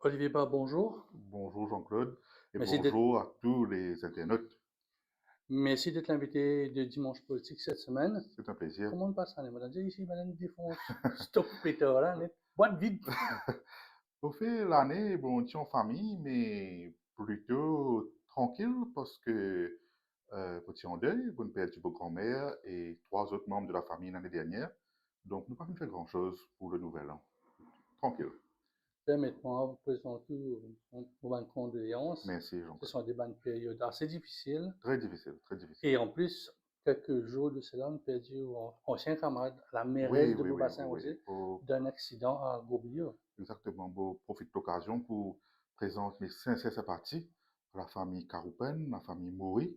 Olivier Bas, bonjour. Bonjour Jean-Claude et Merci d'être, bonjour à tous les internautes. merci d'être l'invité de Dimanche Politique cette semaine. C'est un plaisir. Comment on passe ça, madame? Ici, madame défonce. Stop Peter, là, net. Boîte vide. Au fait, l'année, bon, on tient en famille, mais plutôt tranquille parce que on tient en deuil, on perd beau grand-mère et trois autres membres de la famille l'année dernière. Donc, nous n'avons pas fait grand-chose pour le nouvel an. Tranquille. Permettez-moi de vous présenter vos bonnes condoléances. Merci Ce Jean-Claude. sont des bonnes périodes assez difficiles. Très difficile, très difficile. Et en plus, quelques jours de cela, nous perdu un ancien camarade, la Oui, mairesse de oui, oui, oui, Beaubassin oui. aussi, Pour, d'un accident à Gobio. exactement. Bon, profite de l'occasion pour présenter mes sincères sympathies à la famille Karoupen, la famille Maury,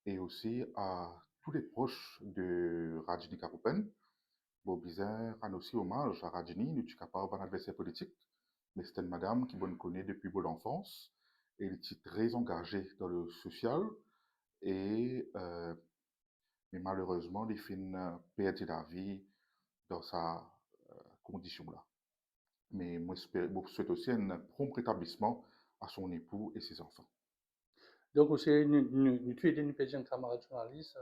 et aussi à tous les proches de Rajini Karupen. Bon, bizarre, un aussi hommage à Rajini, nous sommes capables d'un adversaire politique, mais c'est une madame qui bonne connaît depuis bonne enfance, et elle est très engagée dans le social, et mais malheureusement, les fins perdu la vie dans sa condition-là. Mais moi, je souhaite aussi un prompt rétablissement à son époux et ses enfants. Donc, aussi, nous tuons des un camarade journaliste,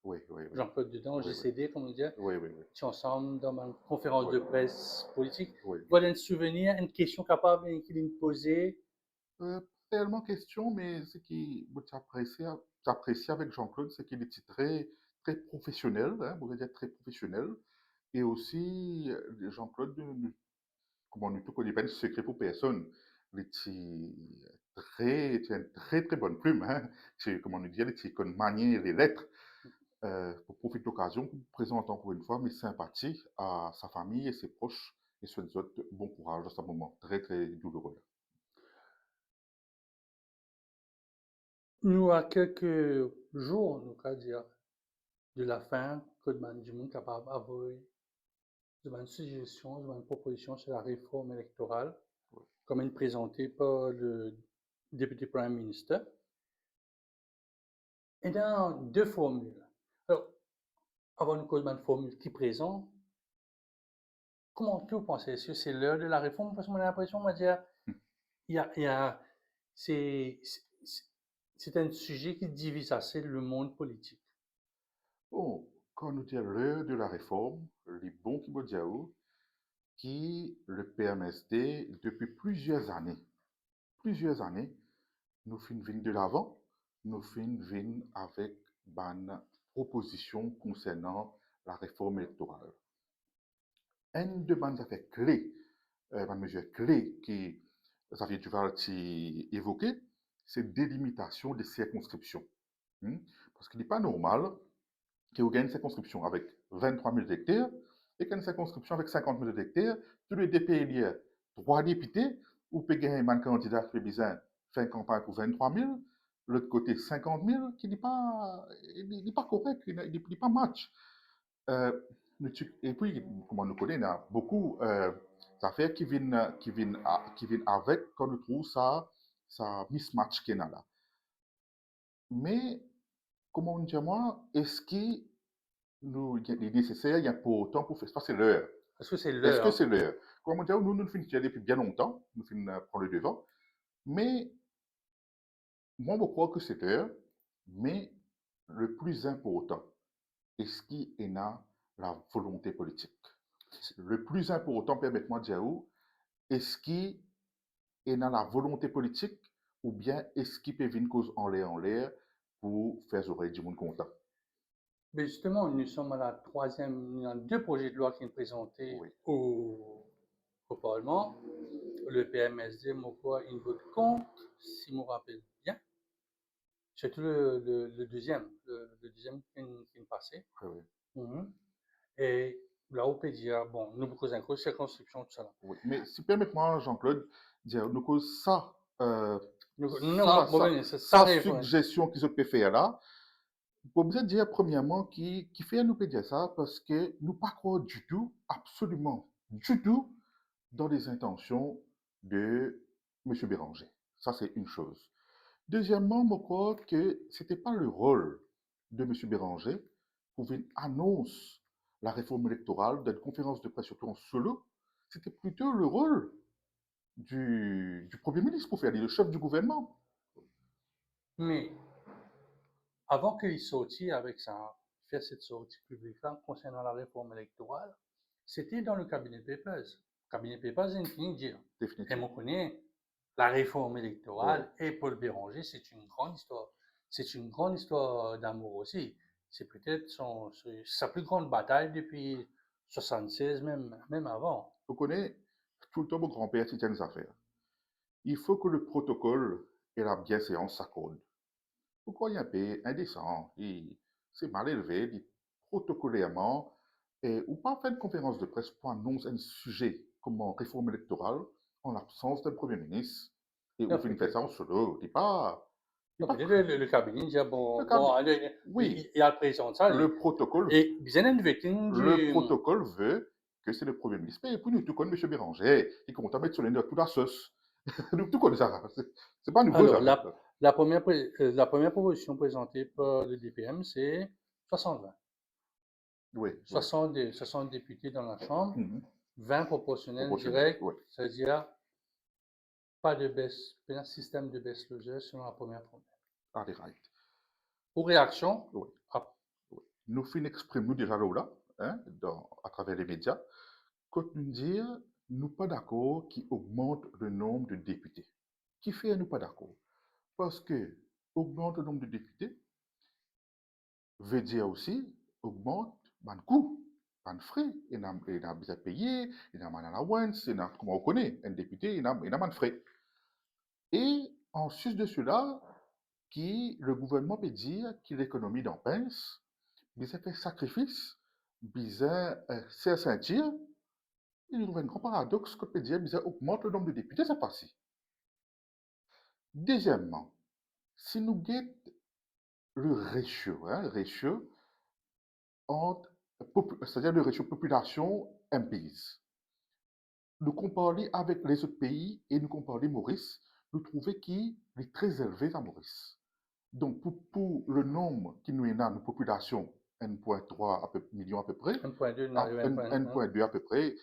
Oui, oui, oui. Jean-Claude Dedans, Oui, oui. JCD, comme on dit. Oui, oui, oui. Ensemble dans ma conférence Oui, de presse politique. oui. Voilà un souvenir, une question capable qu'il me poser. Tellement question, mais ce qui j'apprécie avec Jean-Claude, c'est qu'il est très, très professionnel, hein, on va dire très professionnel. Et aussi, Jean-Claude, comment nous ne connaît pas de secret pour personne. Il est très, une très, très bonne plume, hein. Comment nous dire, il est comme manier les lettres. Pour profiter de l'occasion, pour présenter encore une fois mes sympathies à sa famille et ses proches et souhaite bon courage dans ce moment très, très douloureux. Nous, à quelques jours, nous qu'à dire, de la fin, que du monde capable d'avoir une suggestion, une proposition sur la réforme électorale, Oui. comme une présentée par le député Prime Minister. Et dans deux formules. Alors, avant de cause une formule qui présente, comment tu penses? Est-ce que c'est l'heure de la réforme? Parce qu'on a l'impression, on va dire, il y a, c'est, c'est un sujet qui divise assez le monde politique. Bon, quand nous disons l'heure de la réforme, les bons qui Diao, qui le PMSD, depuis plusieurs années, nous faisons venir de l'avant, nous faisons venir avec une proposition concernant la réforme électorale. Une de mes affaires clés, une mesure clé qui Xavier Duval a évoqué, c'est délimitation des circonscriptions. Hmm? Parce qu'il n'est pas normal qui gagne une circonscription avec 23 000 hectares et qu'une circonscription avec 50 000 hectares, tous les députés il y a 3 députés, ou peut gagner un candidat qui besoin faire une campagne pour 23 000, l'autre côté 50 000, qui n'est pas correct, il n'est pas match. Euh, et puis, comme on nous connaît, il y a beaucoup d'affaires qui viennent avec quand on trouve ça mismatch qu'il y a là. Mais, comment on dit moi, est-ce qu'il il est nécessaire, il y a pour autant pour faire ça, c'est l'heure. Est-ce que c'est Est-ce que l'heure? c'est l'heure? Comme on dit, nous finissons depuis bien longtemps, nous finissons prendre le devant, mais moi, je crois que c'est l'heure, mais le plus important, est-ce qu'il y a la volonté politique? Le plus important, permettez-moi de dire, est-ce qu'il y a la volonté politique ou bien est-ce qu'il peut venir une cause en l'air pour faire les oreilles du monde content? Mais justement, nous sommes à la troisième, il y a deux projets de loi qui sont présentés Oui, au Parlement. Le PMSD, mon quoi, il vote contre, si je me rappelle bien. Surtout le deuxième, le deuxième qui est passé. oui, oui. Mhm. Et là, on peut dire, bon, nous, beaucoup d'incos, circonscription, tout ça. Oui. Mais si permettez-moi, Jean-Claude, dire nous cause ça, Nous, bon, ça sa arrive. Ouais. suggestion qu'ils ont pu faire là, pour bien dire premièrement qui fait nous peut dire ça parce que nous pas croire du tout, absolument du tout, dans les intentions de M. Béranger. Ça, c'est une chose. Deuxièmement, je crois que ce n'était pas le rôle de M. Béranger pour une annonce la réforme électorale, d'une conférence de presse, surtout en solo. C'était plutôt le rôle du Premier ministre pour faire le chef du gouvernement. Mais avant qu'il sortit avec ça, faire cette sortie publique-là concernant la réforme électorale, c'était dans le cabinet Papers. Le cabinet Papers est fini de dire. Et Définitivement. on connaît la réforme Ouais. électorale et Paul Béranger, c'est une grande histoire. C'est une grande histoire d'amour aussi. C'est peut-être sa plus grande bataille depuis 76, même avant. On connaît tout le temps mon grand-père certaines affaires. Il faut que le protocole et la bienséance s'accordent. Pourquoi il y a un peu indécent et c'est mal élevé, dit protocolairement, ou pas faire une conférence de presse pour annoncer un sujet comme une réforme électorale en l'absence d'un Premier ministre et Non, ou fait peut-être ça en solo. Dit pas le cabinet dit, le bon, oui, il y a le président de ça, le protocole et bien une victime Le du. protocole veut que c'est le Premier ministre. Mais pour nous, tout comme M. Béranger, il compte à mettre sur les notes toute la sauce. Nous, tout comme ça. C'est pas nouveau, Alors, ça. la première proposition présentée par le DPM, c'est 60-20. Oui, oui. 60 députés dans la Chambre, Mhm. 20 proportionnels Proportionnel, directs, oui. c'est-à-dire pas de baisse, pas un système de baisse logeur selon la première promesse. Ah, des right. Pour réaction, Oui, ah, oui. Nous fin exprimer déjà là, hein, à travers les médias, quand nous dire nous pas d'accord qui augmente le nombre de députés. Qui fait nous pas d'accord? Parce que augmente le nombre de députés veut dire aussi augmente le coût, le frais. Il a besoin de payer, il a un allowance, comme on connaît, un député, il a un frais. Et en sus de cela, le gouvernement peut dire qu'il économie dans pince, il fait sacrifice, il s'est sentir, il trouve un grand paradoxe que peut dire, il augmente le nombre de députés, c'est passé. Deuxièmement, si nous guettons le ratio, hein, ratio entre, c'est-à-dire le ratio population MPs. Nous comparer avec les autres pays et nous comparer Maurice, nous trouvons qu'il est très élevé à Maurice. Donc, pour le nombre qui nous est dans nos populations, 1,3 million à peu près, 1,2, on arrive à 1,1. 1,2 à peu près,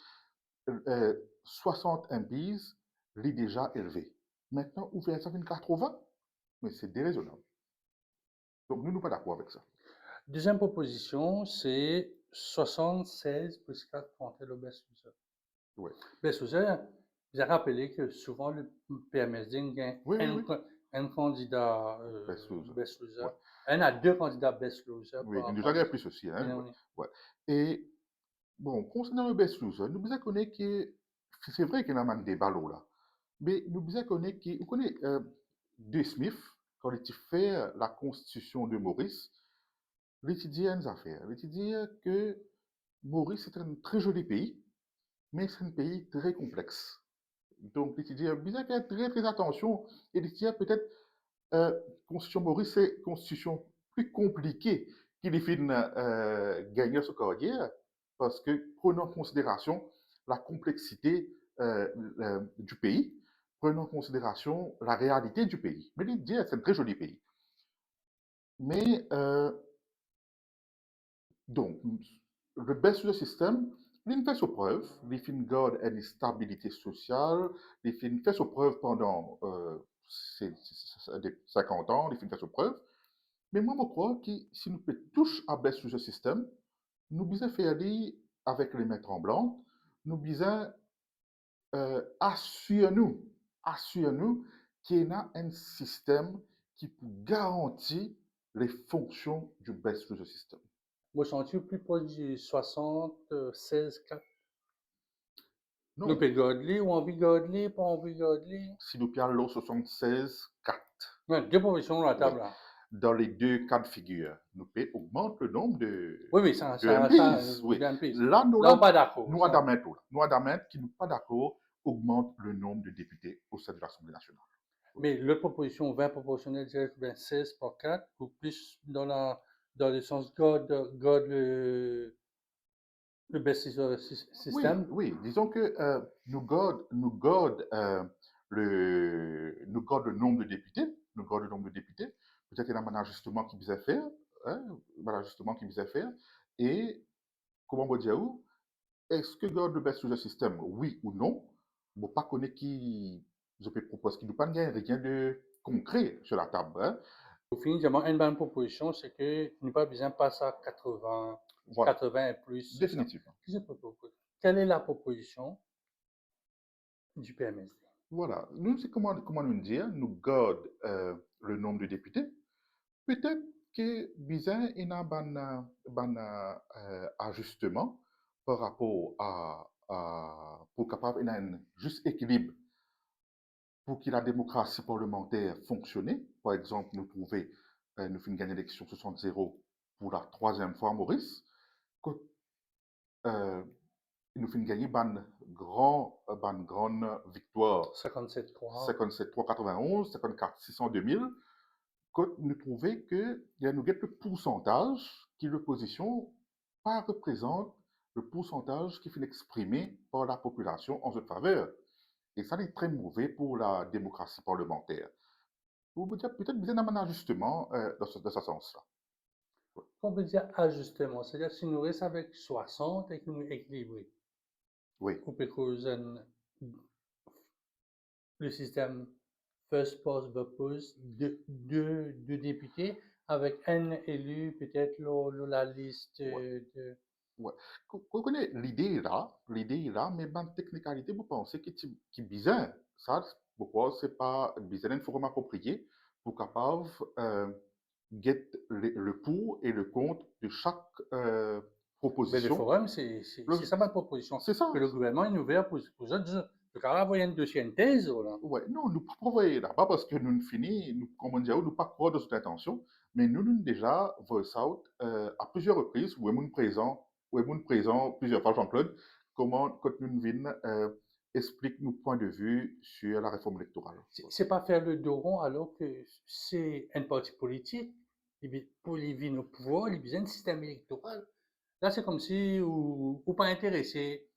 60 MPs, est déjà élevé. Maintenant, ouvert ça fait 80, mais c'est déraisonnable. Donc, nous ne sommes pas d'accord avec ça. Deuxième proposition, c'est 76 plus 4 pour entrer le baisse loser. Ouais. Baisse loser, vous avez rappelé que souvent le PMSD gagne Oui, oui, oui. un candidat Best loser. best loser. Ouais. Un à deux candidats best loser Oui, par mais nous rapport à avons plus aussi. Hein, ouais. Ouais. Et bon, concernant le best loser, nous devons connaître que c'est vrai qu'il y a un débat là, mais nous devons connaître que, vous connaissez De Smith, quand il fait la constitution de Maurice, il dit une affaire. Il dit que Maurice est un très joli pays, mais c'est un pays très complexe. Donc, il dit bien faire très très attention. Et il dit peut-être Constitution Maurice, c'est constitution plus compliquée qu'il fait gagner ce carrière parce que prenons en considération la complexité du pays, prenons en considération la réalité du pays. Mais il dit c'est un très joli pays. Mais donc, le best du système, il fait ses preuves, il fait une garde une stabilité sociale, il fait ses preuves pendant 50 ans, il fait ses preuves. Mais moi, je crois que si nous toucher à baisse sur ce système, nous devons faire aller avec les mains tremblantes, nous devons assurer-nous qu'il y a un système qui peut garantir les fonctions du baisse sur ce système. Moi, je plus proche du 76-4. Nous Non, pouvons garder ou envie de garder, pas envie de garder. si nous perdons 76, 4. Ouais, deux propositions sur la Oui. table là. Dans les deux cas de figure, nous pouvons augmenter le nombre de Oui, ça, MPs. Oui. d'un pays. Là, nous, Là, on n'est pas d'accord. nous admettons qui ne sont pas d'accord augmente le nombre de députés au sein de l'Assemblée nationale. Mais l'autre proposition, 20 proportionnel direct, 16 par 4, ou plus dans le sens God le best système. Oui, disons que nous gardons le nombre de députés, Peut-être qu'il y a un ajustement qui vise faire, hein, et comment on va dire, est-ce que garde le best user system, oui ou non? Bon, pas connaître qui je peux proposer, qui nous pas rien de concret sur la table, hein. Au final, justement, une bonne proposition, c'est que tu n'as pas besoin de passer à 80, Voilà, 80 et plus, c'est ça. définitivement. Qu'est-ce que je peux proposer? Quelle est la proposition du PMSD? Voilà. Nous, c'est comment nous dire, nous garde le nombre de députés. Peut-être que bizarre, il y a un ajustement par rapport pour capable, il y a un juste équilibre pour que la démocratie parlementaire fonctionne. Par exemple, nous trouver, nous finissons gagner l'élection 60-0 pour la troisième fois, Maurice. Que, euh, nous finissons gagner une grande victoire 57,3. 57-3 91, 54-600 2000. Que nous trouvons que il y a nous le pourcentage qui l'opposition pas représente le pourcentage qui fait exprimé par la population en notre faveur. Et ça est très mauvais pour la démocratie parlementaire. Vous pouvez dire peut-être bien un ajustement dans ce sens-là. On peut dire ajustement, c'est-à-dire si nous restons avec 60 et que nous équilibrons, Oui, ou parce le système first past the post, deux députés avec un élu, peut-être la liste ouais, de... ouais. Vous connaissez l'idée est là, mais dans la technicalité, vous pensez qui est bizarre. Ça, pourquoi c'est pas bizarre, une forme appropriée pour capable get le pour et le contre de chaque Mais le proposition. forum, c'est Le- ça ma proposition, C'est ça. que le gouvernement est ouvert pour ça. Le cas avoir un dossier, une thèse, là. Ouais, non, nous ne travaillons là-bas parce que nous ne finissons, nous, comment dire, nous pas croire de cette intention, mais nous déjà, voice out, à plusieurs reprises, où est présent plusieurs fois, Jean-Claude, comment, quand nous venons, explique nos points de vue sur la réforme électorale. C'est pas faire le dos rond alors que c'est un parti politique. Pour les vignes au pouvoir, il a besoin de système électoral. Là, c'est comme si ou pas intéressé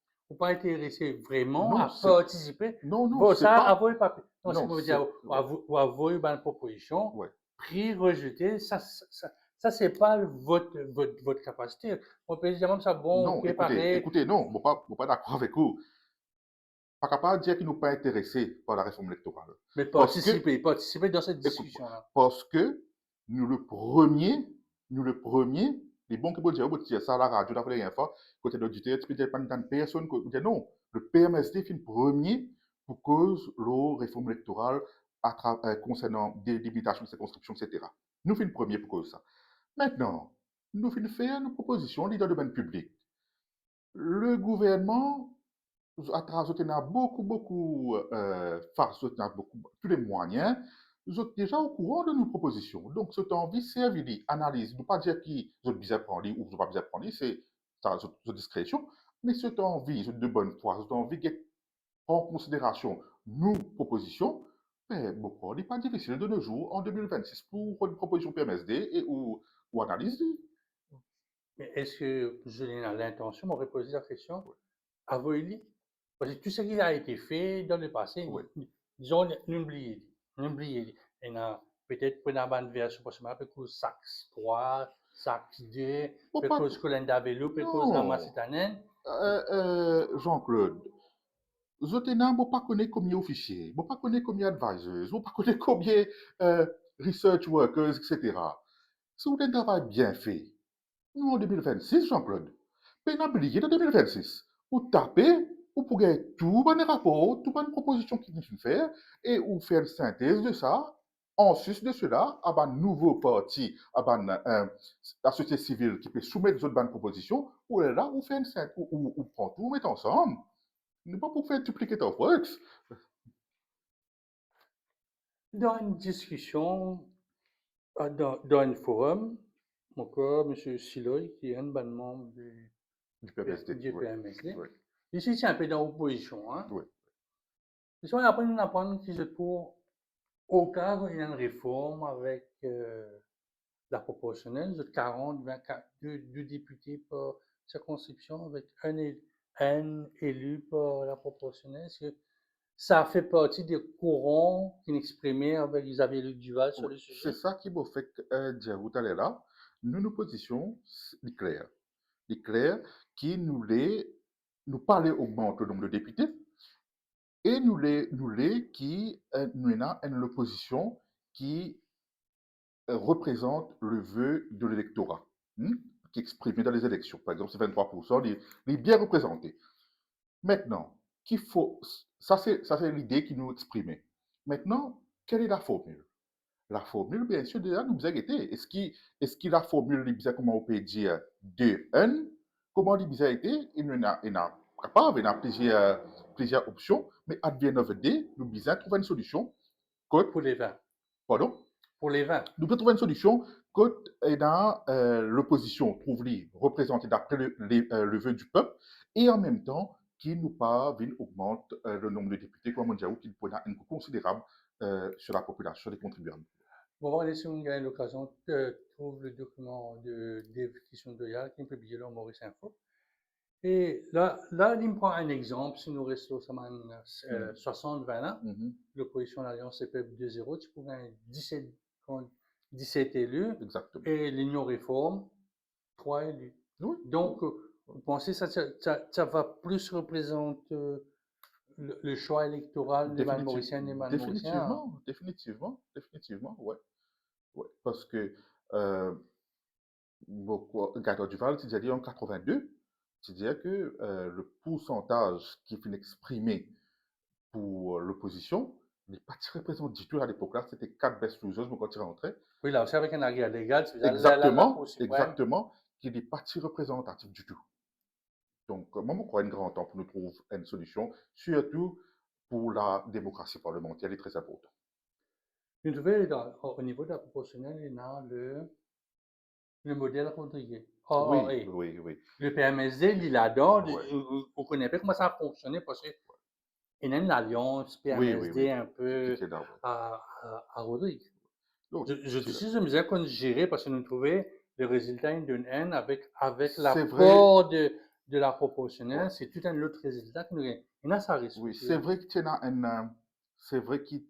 vraiment Non, à c'est, participer. non, Bon, c'est ça, pas, avoir papier. Non, c'est non, pour dire, ouais, ou avoir une bonne proposition, ouais. pris, rejeté, ça c'est pas votre capacité. On peut dire même ça, bon, Non, ok, écoutez, pareil, écoutez, non, bon pas d'accord avec vous. Pas capable de dire qu'ils ne sont pas intéressés par la réforme électorale. mais Parce que, participer dans cette écoute-moi, discussion-là. parce que nous le premier, les bons qui peuvent dire, oh, ça à la radio, d'après les fois, côté l'auditeur, tu peux dire pas une personne, non, le PMSD fait le premier pour cause la réforme électorale concernant des limitations de circonscription, etc. Nous faisons le premier pour cause ça. Maintenant, nous faisons faire une proposition au leader de domaine public. Le gouvernement à travers beaucoup, farce, beaucoup, tous les moyens, vous êtes déjà au courant de nos propositions. Donc, cette envie, c'est évident, analyse. Ne pas dire qui vous êtes bien prendre ou vous pas bien prendre, c'est ça, votre discrétion. Mais cette envie, de bonne foi, cette envie qui prend en considération nos propositions, mais beaucoup, n'est pas difficile de nos jours, en 2026, pour une proposition PMSD ou analyse. Mais est-ce que Julien a l'intention, m'aurait posé la question, avez-vous parce que tout ce qui a été fait dans le passé, Oui. disons, n'oubliez, il y a peut-être pour une bonne version, parce que je peux cause Sax 3, Sax 2, Bon, peut pas, cause Colenda Vélo, peut cause non, Ramassitanen. Jean-Claude. Zotenan, vous ne connaissez pas combien d'officiers, vous ne connaissez pas combien d'advisors, vous ne connaissez pas combien de research workers, etc. Si vous avez un travail bien fait, nous en 2026, Jean-Claude, mais n'oubliez de 2026, vous tapez, vous pouvez tout bon rapport, tout bonne proposition qu'il faut faire, et vous faire une synthèse de ça. En sus de cela, à un nouveau parti, à la société civile qui peut soumettre d'autres bonnes propositions, ou là, vous faites une synthèse, ou prend tout, vous mettez ensemble. Ne pas pour faire duplicator of works. Dans une discussion, dans un forum, encore M. Siloy, qui est un bon membre Du PMSD, du oui. PMSD, Oui, ici, c'est un peu dans l'opposition, hein. oui. Si on apprend, on apprend que c'est pour, au cas où il y a une réforme avec la proportionnelle, de 40, 24, deux députés par circonscription avec un élu par la proportionnelle, est-ce que ça fait partie des courants qui exprimaient avec Xavier Luc Duval sur Oui. le C'est sujet? ça qui m'a fait dire tout à l'heure là. Nous nous positions claires. Claires qui nous parler augmente le nombre de députés, Et nous les qui, nous avons une opposition qui représente le vœu de l'électorat, qui est exprimé dans les élections. Par exemple, c'est 23%, il est bien représenté. Maintenant, qu'il faut, ça c'est l'idée qui nous exprimait. Maintenant, quelle est la formule? La formule, bien sûr, déjà, nous a été. Est-ce que la formule, comment on peut dire, de un, comment il a été? Il n'a pas, il y a plusieurs options, mais advienne of D, nous avons trouvé une solution. Code, pour les vins. pardon? Pour les vins. Nous pouvons trouver une solution que dans l'opposition trouve représentée d'après le vœu du peuple et en même temps qui nous augmente le nombre de députés comme on dit qui peut avoir un coût considérable sur la population des contribuables. On va voir si on a l'occasion de trouver le document de questions de Yard qui est publié dans Maurice Info. Et là, il me prend un exemple. Si nous restons seulement 60-20 ans, l'opposition à l'Alliance CPF 2-0, tu pourrais 17 élus Exactement. et l'Union Réforme, 3 élus. Oui. Donc, vous pensez que ça va plus représenter le choix électoral des Malmauriciens et des Malmauriciens? Définitivement, ouais. Ouais. Parce que Gator Duval, tu disais en 82, tu disais que le pourcentage qui est exprimé pour l'opposition n'est pas très présent du tout à l'époque-là. C'était 4 best losers, mais quand tu rentrais. Oui, là aussi, avec un arrière légal, c'est la Exactement, Cour suprême. exactement, qui n'est pas si représentatif du tout. Donc, moi, je crois un grand temps pour nous trouver une solution, surtout pour la démocratie parlementaire, elle est très importante. Une nouvelle, au niveau de la proportionnelle, il y a le modèle Rodriguez. Oui, et oui, oui. le PMSD, il adore, Ouais. on ne connaît pas comment ça a fonctionné parce qu'il y a une alliance Oui, oui, PMSD oui. un peu Qui est là, ouais. à Rodrigue. Donc, Je me disais qu'on gérait parce que nous trouvait le résultat d'une N avec c'est vrai, l'apport de la proportionnelle, ouais. c'est tout un autre résultat que nous gagnons. Il y a ça risque Oui, aussi. c'est vrai que tu as c'est vrai qu'il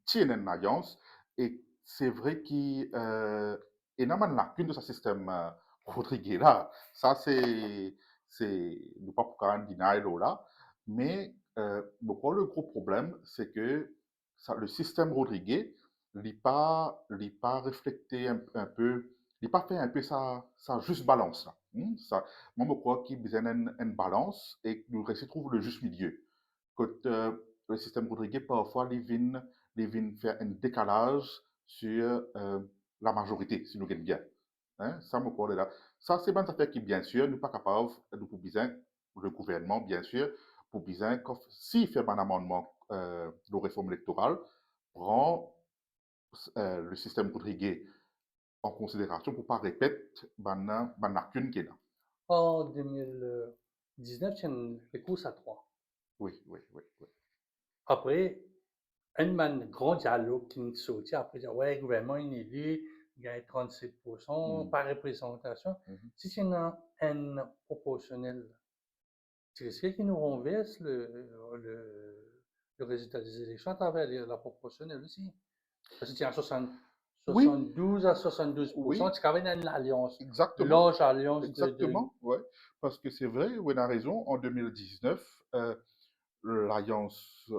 tient une alliance et c'est vrai qu'il y a une lacune de ce système Rodriguez là. Ça, nous pas pour un deny là. Mais le gros problème, c'est que le système Rodriguez n'est pas reflété un peu, il pas fait un peu sa juste balance là. Ça, moi, je crois qu'il y a besoin d'une balance et que nous réussissons à trouver le juste milieu que le système Rodriguez, parfois, les vient faire un décalage sur la majorité, si nous gagnons bien. Hein? Ça, me croit là. Ça, c'est une affaire qui, bien sûr, nous pas capable de pour besoin, le gouvernement, bien sûr, pour besoin, s'il fait un amendement de réforme électorale, prend le système Rodriguez en considération pour ne pas répéter la lacune qui est là. En 2019, il y a les courses à 3. Oui, oui, oui, oui. Après, un grand dialogue qui nous sortit après dire, ouais, le gouvernement est élu, il gagne 37% par représentation. Si il y a un proportionnel, c'est ce qui nous renverse le résultat des élections à travers la proportionnelle aussi. Parce que tu as 72 à 72%, Oui, tu as une alliance, exactement. large alliance Exactement, ouais. Parce que c'est vrai, on a raison, en 2019, l'Alliance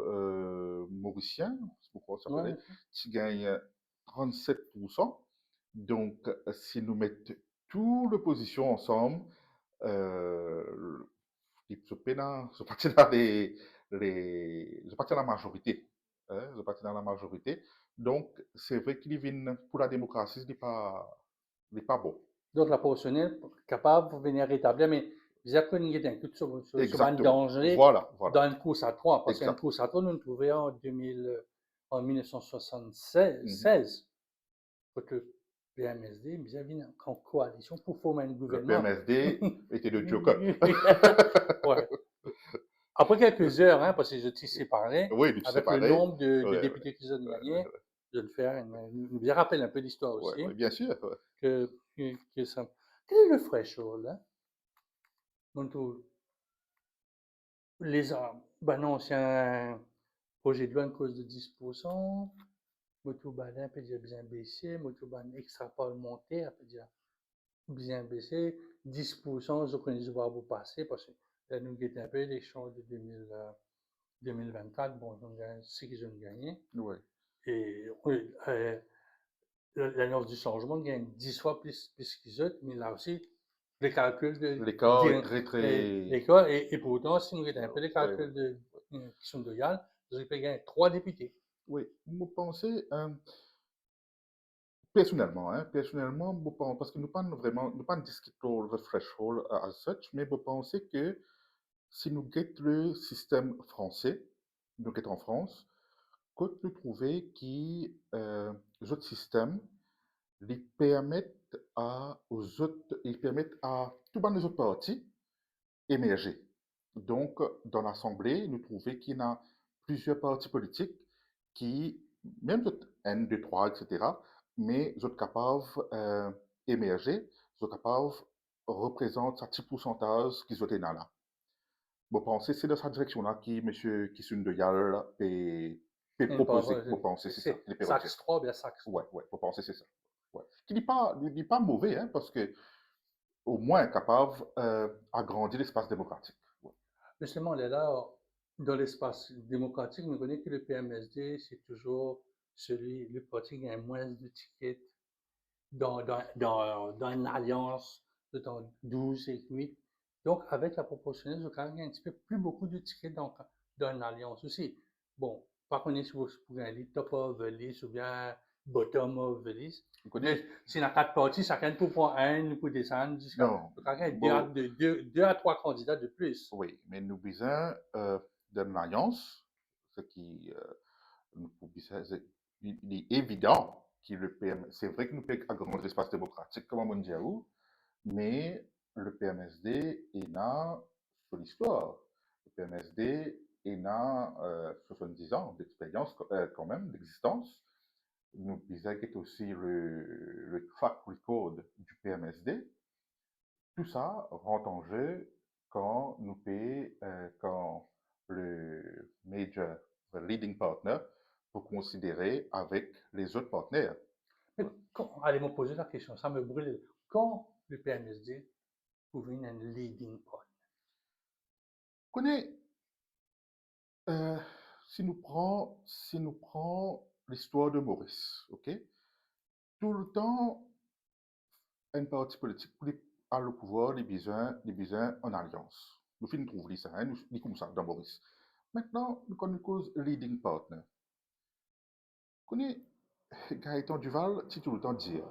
mauricienne, c'est pourquoi ça ouais. s'appelait, qui gagne 37%. Donc, si nous mettons toute l'opposition ensemble, euh, je parti dans je parti dans la majorité. Hein, je parti dans la majorité. Donc, c'est vrai qu'il vient pour la démocratie, ce n'est pas bon. Donc, la proportionnelle, capable de venir rétablir, mais vous avez connu un coup sur un Exactement. danger Voilà, voilà. dans une course à 3, parce qu'une Exact. course à 3, nous nous trouvions en 1976, quand le PMSD nous avait en coalition pour former un Le gouvernement. PMSD était le joker. Ouais. Après quelques heures, hein, parce que je t'ai séparé, Oui, nous avec le séparés. nombre de Ouais, députés qu'ils ont ouais, gagnés, de le faire, nous bien rappelle un peu l'histoire ouais, aussi, ouais, bien sûr. Ouais. que ça. Quel est le threshold, là? Les ben non, c'est un projet de loi à cause de 10%. Motoban peut dire bien baissé, Motoban extra parlementaire peut dire bien baissé. 10%, je connais voir vous passer parce que là, nous guettons un peu les champs de 2024, bon, c'est qu'ils ont gagné. Oui. Et oui, l'Alliance du changement gagne 10 fois plus qu'ils autres, mais là aussi, les calculs de L'écart est dire très, très... l'école, et pourtant, si nous regardons un peu les Oui, oui. calculs qui sont de Yale, vous avez gagné 3 députés. Oui, vous pensez, personnellement, personnellement, parce que nous pas vraiment, nous pas discutons le threshold as such, mais vous pensez que si nous guettons le système français, nous guettons en France, que nous trouvons que les autres systèmes les permettent aux autres, ils permettent à tout les autres partis émerger. Donc, dans l'Assemblée, nous trouvons qu'il y a plusieurs partis politiques qui, même d'autres N, 2, 3, etc., mais sont capables d'émerger, sont capables de représenter un petit pourcentage qui sont là. Vous pensez que c'est dans cette direction-là que M. Kissun de Yal peut proposer. Vous pensez c'est ça, les Saxe perroquets. 3, bien Saxe 3. Ouais, vous pensez c'est ça. Ouais. Qui n'est pas mauvais, parce que au moins capable d'agrandir l'espace démocratique. Ouais. Justement, on est là, dans l'espace démocratique, nous connaissons que le PMSD, c'est toujours le parti qui a moins de tickets dans une alliance dans 12 et 8. Donc, avec la proportionnelle, je crois qu'il y a un petit peu plus beaucoup de tickets dans une alliance aussi. Bon, par contre, si vous pouvez aller top of the list ou bien bottom of the list, Vous connaissez? si dans 4 parties, chacun peut prendre un pour descendre jusqu'à. Non. Je crois qu'il y a Bon, 2 à 3 candidats de plus. oui, mais nous besoin d'une alliance, ce qui nous il est évident que le PM, c'est vrai que nous pouvons agrandir l'espace démocratique comme on dit à où, mais le PMSD est là sur l'histoire. Le PMSD est là 70 ans d'expérience quand même, d'existence. Nous disons que c'est aussi le track record du PMSD. Tout ça rentre en jeu quand nous payons, quand le major, le leading partner, pour considérer avec les autres partenaires. Mais allez me poser la question, ça me brûle. Quand le PMSD pouvait être un leading point? Connais, euh, si nous prenons l'histoire de Maurice, ok? Tout le temps, un parti politique a le pouvoir, les besoins en alliance. Nous finissons de trouver ça, nous disons comme ça dans Maurice. Maintenant, nous connaissons cause leading partner. Connais, Gaëtan Duval, si tout le temps dire,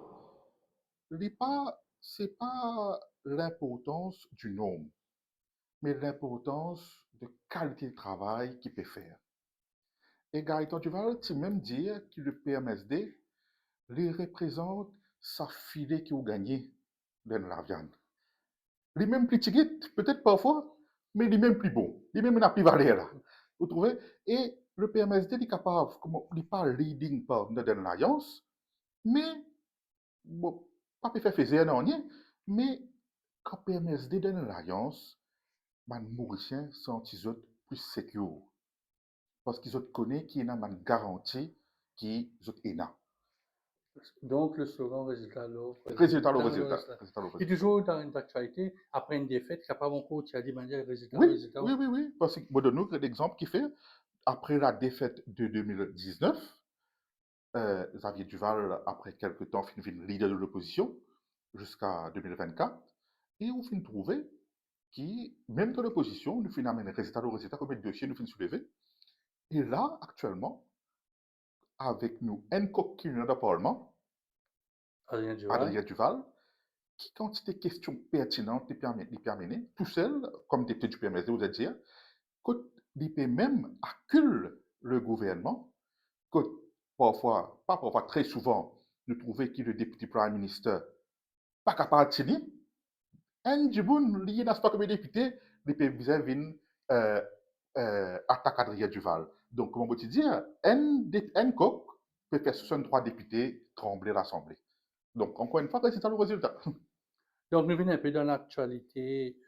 c'est pas l'importance du nombre, mais l'importance de qualité de travail qu'il peut faire. Et Gaëtan Duval, tu même dire que le PMSD les représente sa filet qui a gagné dans la viande. Les mêmes plus petites, peut-être parfois, mais les mêmes plus bons, les mêmes n'a plus valeur là. Vous trouvez? Et le PMSD est capable, comme il n'est pas leading partner dans l'alliance, mais bon, pas peut faire faisait non rien, mais quand PMSD dans l'alliance, man Mauricien sont ils autres plus secure parce qu'ils autres connaissent qui est une garantie qui autres est là. Donc, le slogan résultat l'offre, Résultat le résultat le résultat, résultat. résultat le Et résultat. toujours dans une actualité, après une défaite, capable encore, tu as dit, manière, résultat, Oui, résultat. oui, oui, oui, parce que moi donne nous l'exemple qui fait après la défaite de 2019, Xavier Duval, après quelques temps, finit leader de l'opposition jusqu'à 2024, et on finit trouver qui, même dans l'opposition, nous finissons amener résultat le résultat, comme un dossier nous finit soulever. Et là, actuellement, avec nous, un coq qui est dans le Parlement, Adrien Duval. Adrien Duval, qui quantité de questions pertinentes les permet, tout seul, comme député du PMSD, vous allez dire, qu'il peut même accueillir le gouvernement, que parfois, pas parfois, très souvent, nous trouvons que le député Prime Minister pas capable de tenir, un djiboun lié dans ce pas comme député, les pays viennent attaquer Adrien Duval. Donc, comment vous dire, un coq peut faire 63 députés trembler l'Assemblée. Donc, encore une fois, c'est ça le résultat. Donc, nous venons un peu dans l'actualité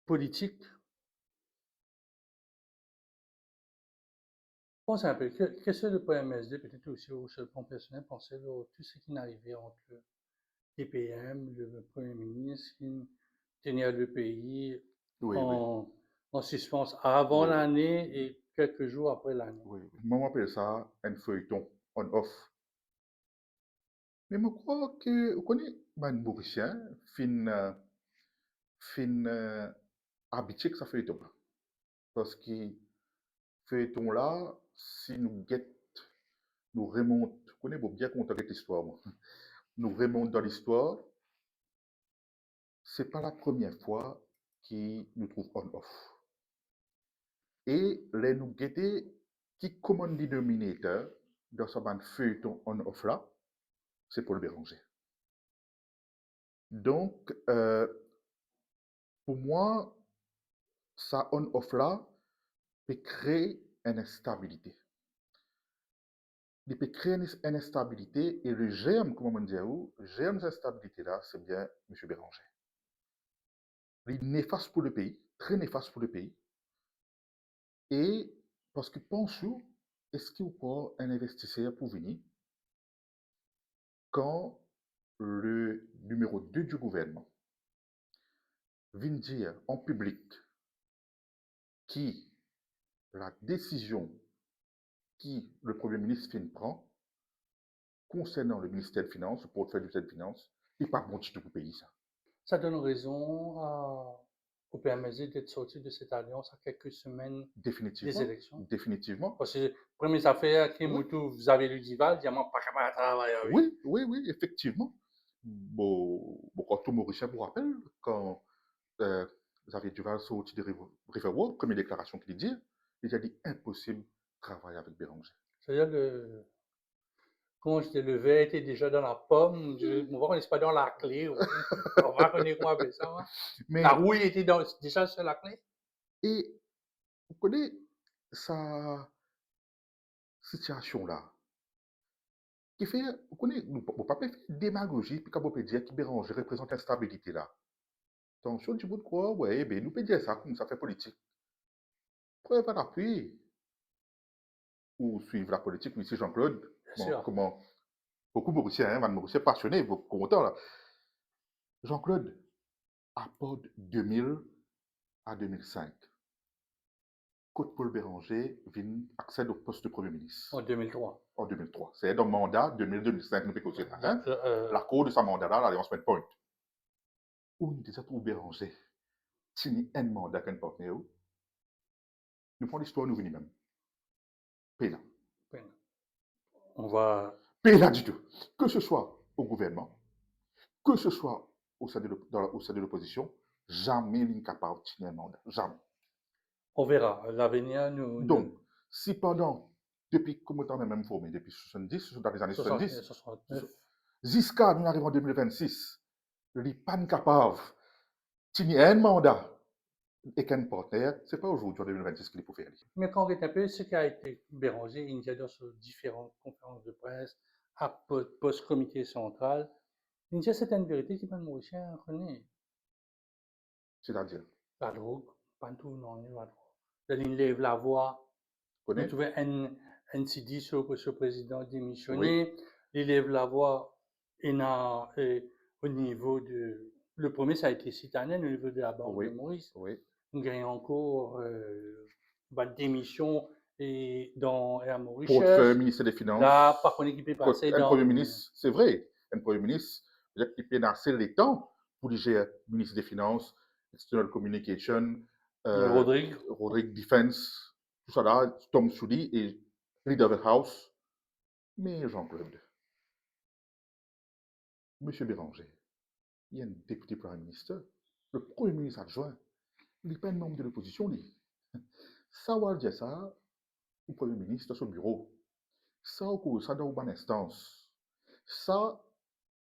politique. Pense un peu, qu'est-ce que le PMSD, peut-être aussi au seul plan personnel, pensait de tout ce qui n'arrivait entre le TPM, le Premier ministre, qui tenait le pays Oui, oui. en, En suspens avant Oui, oui, l'année et quelques jours après l'année. oui. Moi, on appelle ça un feuilleton on-off. Mais je crois que, vous connaissez, les Mauriciens, fin habitué que ça feuilleton. Parce que feuilleton là, si nous guette, nous remonte, vous connaissez bien compter avec l'histoire, moi. Nous remonte dans l'histoire, c'est pas la première fois qu'il nous trouve on-off. Et les nous guetter qui commande dénominateur dans ce bande feuilleton on-off là, c'est Paul Béranger. Donc, pour moi, ça on-off là peut créer une instabilité. Il peut créer une instabilité et le germe, comment on dit, le germe de cette instabilité là, c'est bien M. Béranger. Il est néfaste pour le pays, très néfaste pour le pays. Et parce que pensez-vous, est-ce qu'il y a encore un investisseur pour venir quand le numéro 2 du gouvernement vient dire en public qui la décision qui le Premier ministre prend concernant le ministère des Finances, le portefeuille du ministère des Finances, n'est pas bon du tout pour le pays, ça. Ça donne raison au PMSD d'être sorti de cette alliance à quelques semaines des Définitivement, élections. définitivement. Parce que première affaire qui Oui, vous avez le dival, dit moi pas capable de travailler avec. oui, oui, oui, effectivement. Bon, quand tout Mauricien vous rappelle, quand Xavier Duval sorti de Riverwalk, première déclaration qu'il dit, il a dit impossible de travailler avec Béranger. C'est-à-dire comment je dis, le verre était déjà dans la pomme, on va connaître pas dans la clé, on va connaître comment appeler ça, hein. La Mais, rouille était déjà sur la clé. et vous connaissez sa situation-là, qui fait, vous connaissez, nous ne pas faire démagogie, puis quand on peut dire que Béranger représente l'instabilité là. Attention, du bout de quoi, ouais, ben, nous peut dire ça comme ça fait politique. Preuve à l'appui, ou suivre la politique, oui, c'est Jean-Claude. Bien Bon, sûr. comment, beaucoup de Mauriciens, hein, de Mauriciens passionnés, beaucoup contents là. Jean-Claude, à part de 2000 à 2005, Côte Paul Béranger vient accède au poste de Premier ministre En 2003. en 2003. C'est dans le mandat 2000-2005, nous pécons ça. Hein? La- La cour de sa mandat là, l'Alliance Point. Où nous déjà trouvé Béranger, signé un mandat qu'un partenaire, nous prenons l'histoire, nous venons même. Pénal. on va Pénal du tout. Que ce soit au gouvernement, que ce soit au sein de l'opposition, jamais il n'est capable de signer un mandat. Jamais. On verra. L'avenir Donc, si pendant, depuis combien de temps même formé, depuis 70, dans les années 70, 69. jusqu'à nous arrivons en 2026, il n'est pas capable de signer un mandat et qu'un partenaire, ce n'est pas aujourd'hui en 2026 qu'il faut faire. Mais quand on regarde un peu ce qui a été Béranger, il y a sur différentes conférences de presse, à post-comité central, il y a certaines vérités qui peuvent Mauricien connaît. C'est-à-dire, La drogue, pas tout, non, il y a la drogue. Il lève la voix. vous On connaissez? trouvait un CD sur ce président Oui, démissionné. Il lève la voix au niveau de. Le premier, ça a été Citanen au niveau de la Banque de oui, Maurice. oui. Nous gagnons encore la démission et dans Air Portefeuille, Mauritius. ministère des Là, Finances, par contre, qui peut passer un Premier dans ministre, c'est vrai, un Premier ministre, peut-être qu'il peut assez les temps pour diriger ministre des Finances, External Communication, euh, Rodrigue. Rodrigue Defense, tout ça là, Tom Souli et Leader of the House. Mais Jean-Claude, M. Béranger, il y a un député Premier ministre, le Premier ministre adjoint, il n'est pas un membre de l'opposition, lui. Ça va dire ça au Premier ministre, sur le bureau. Ça, au cours, ça dans une instance. Ça,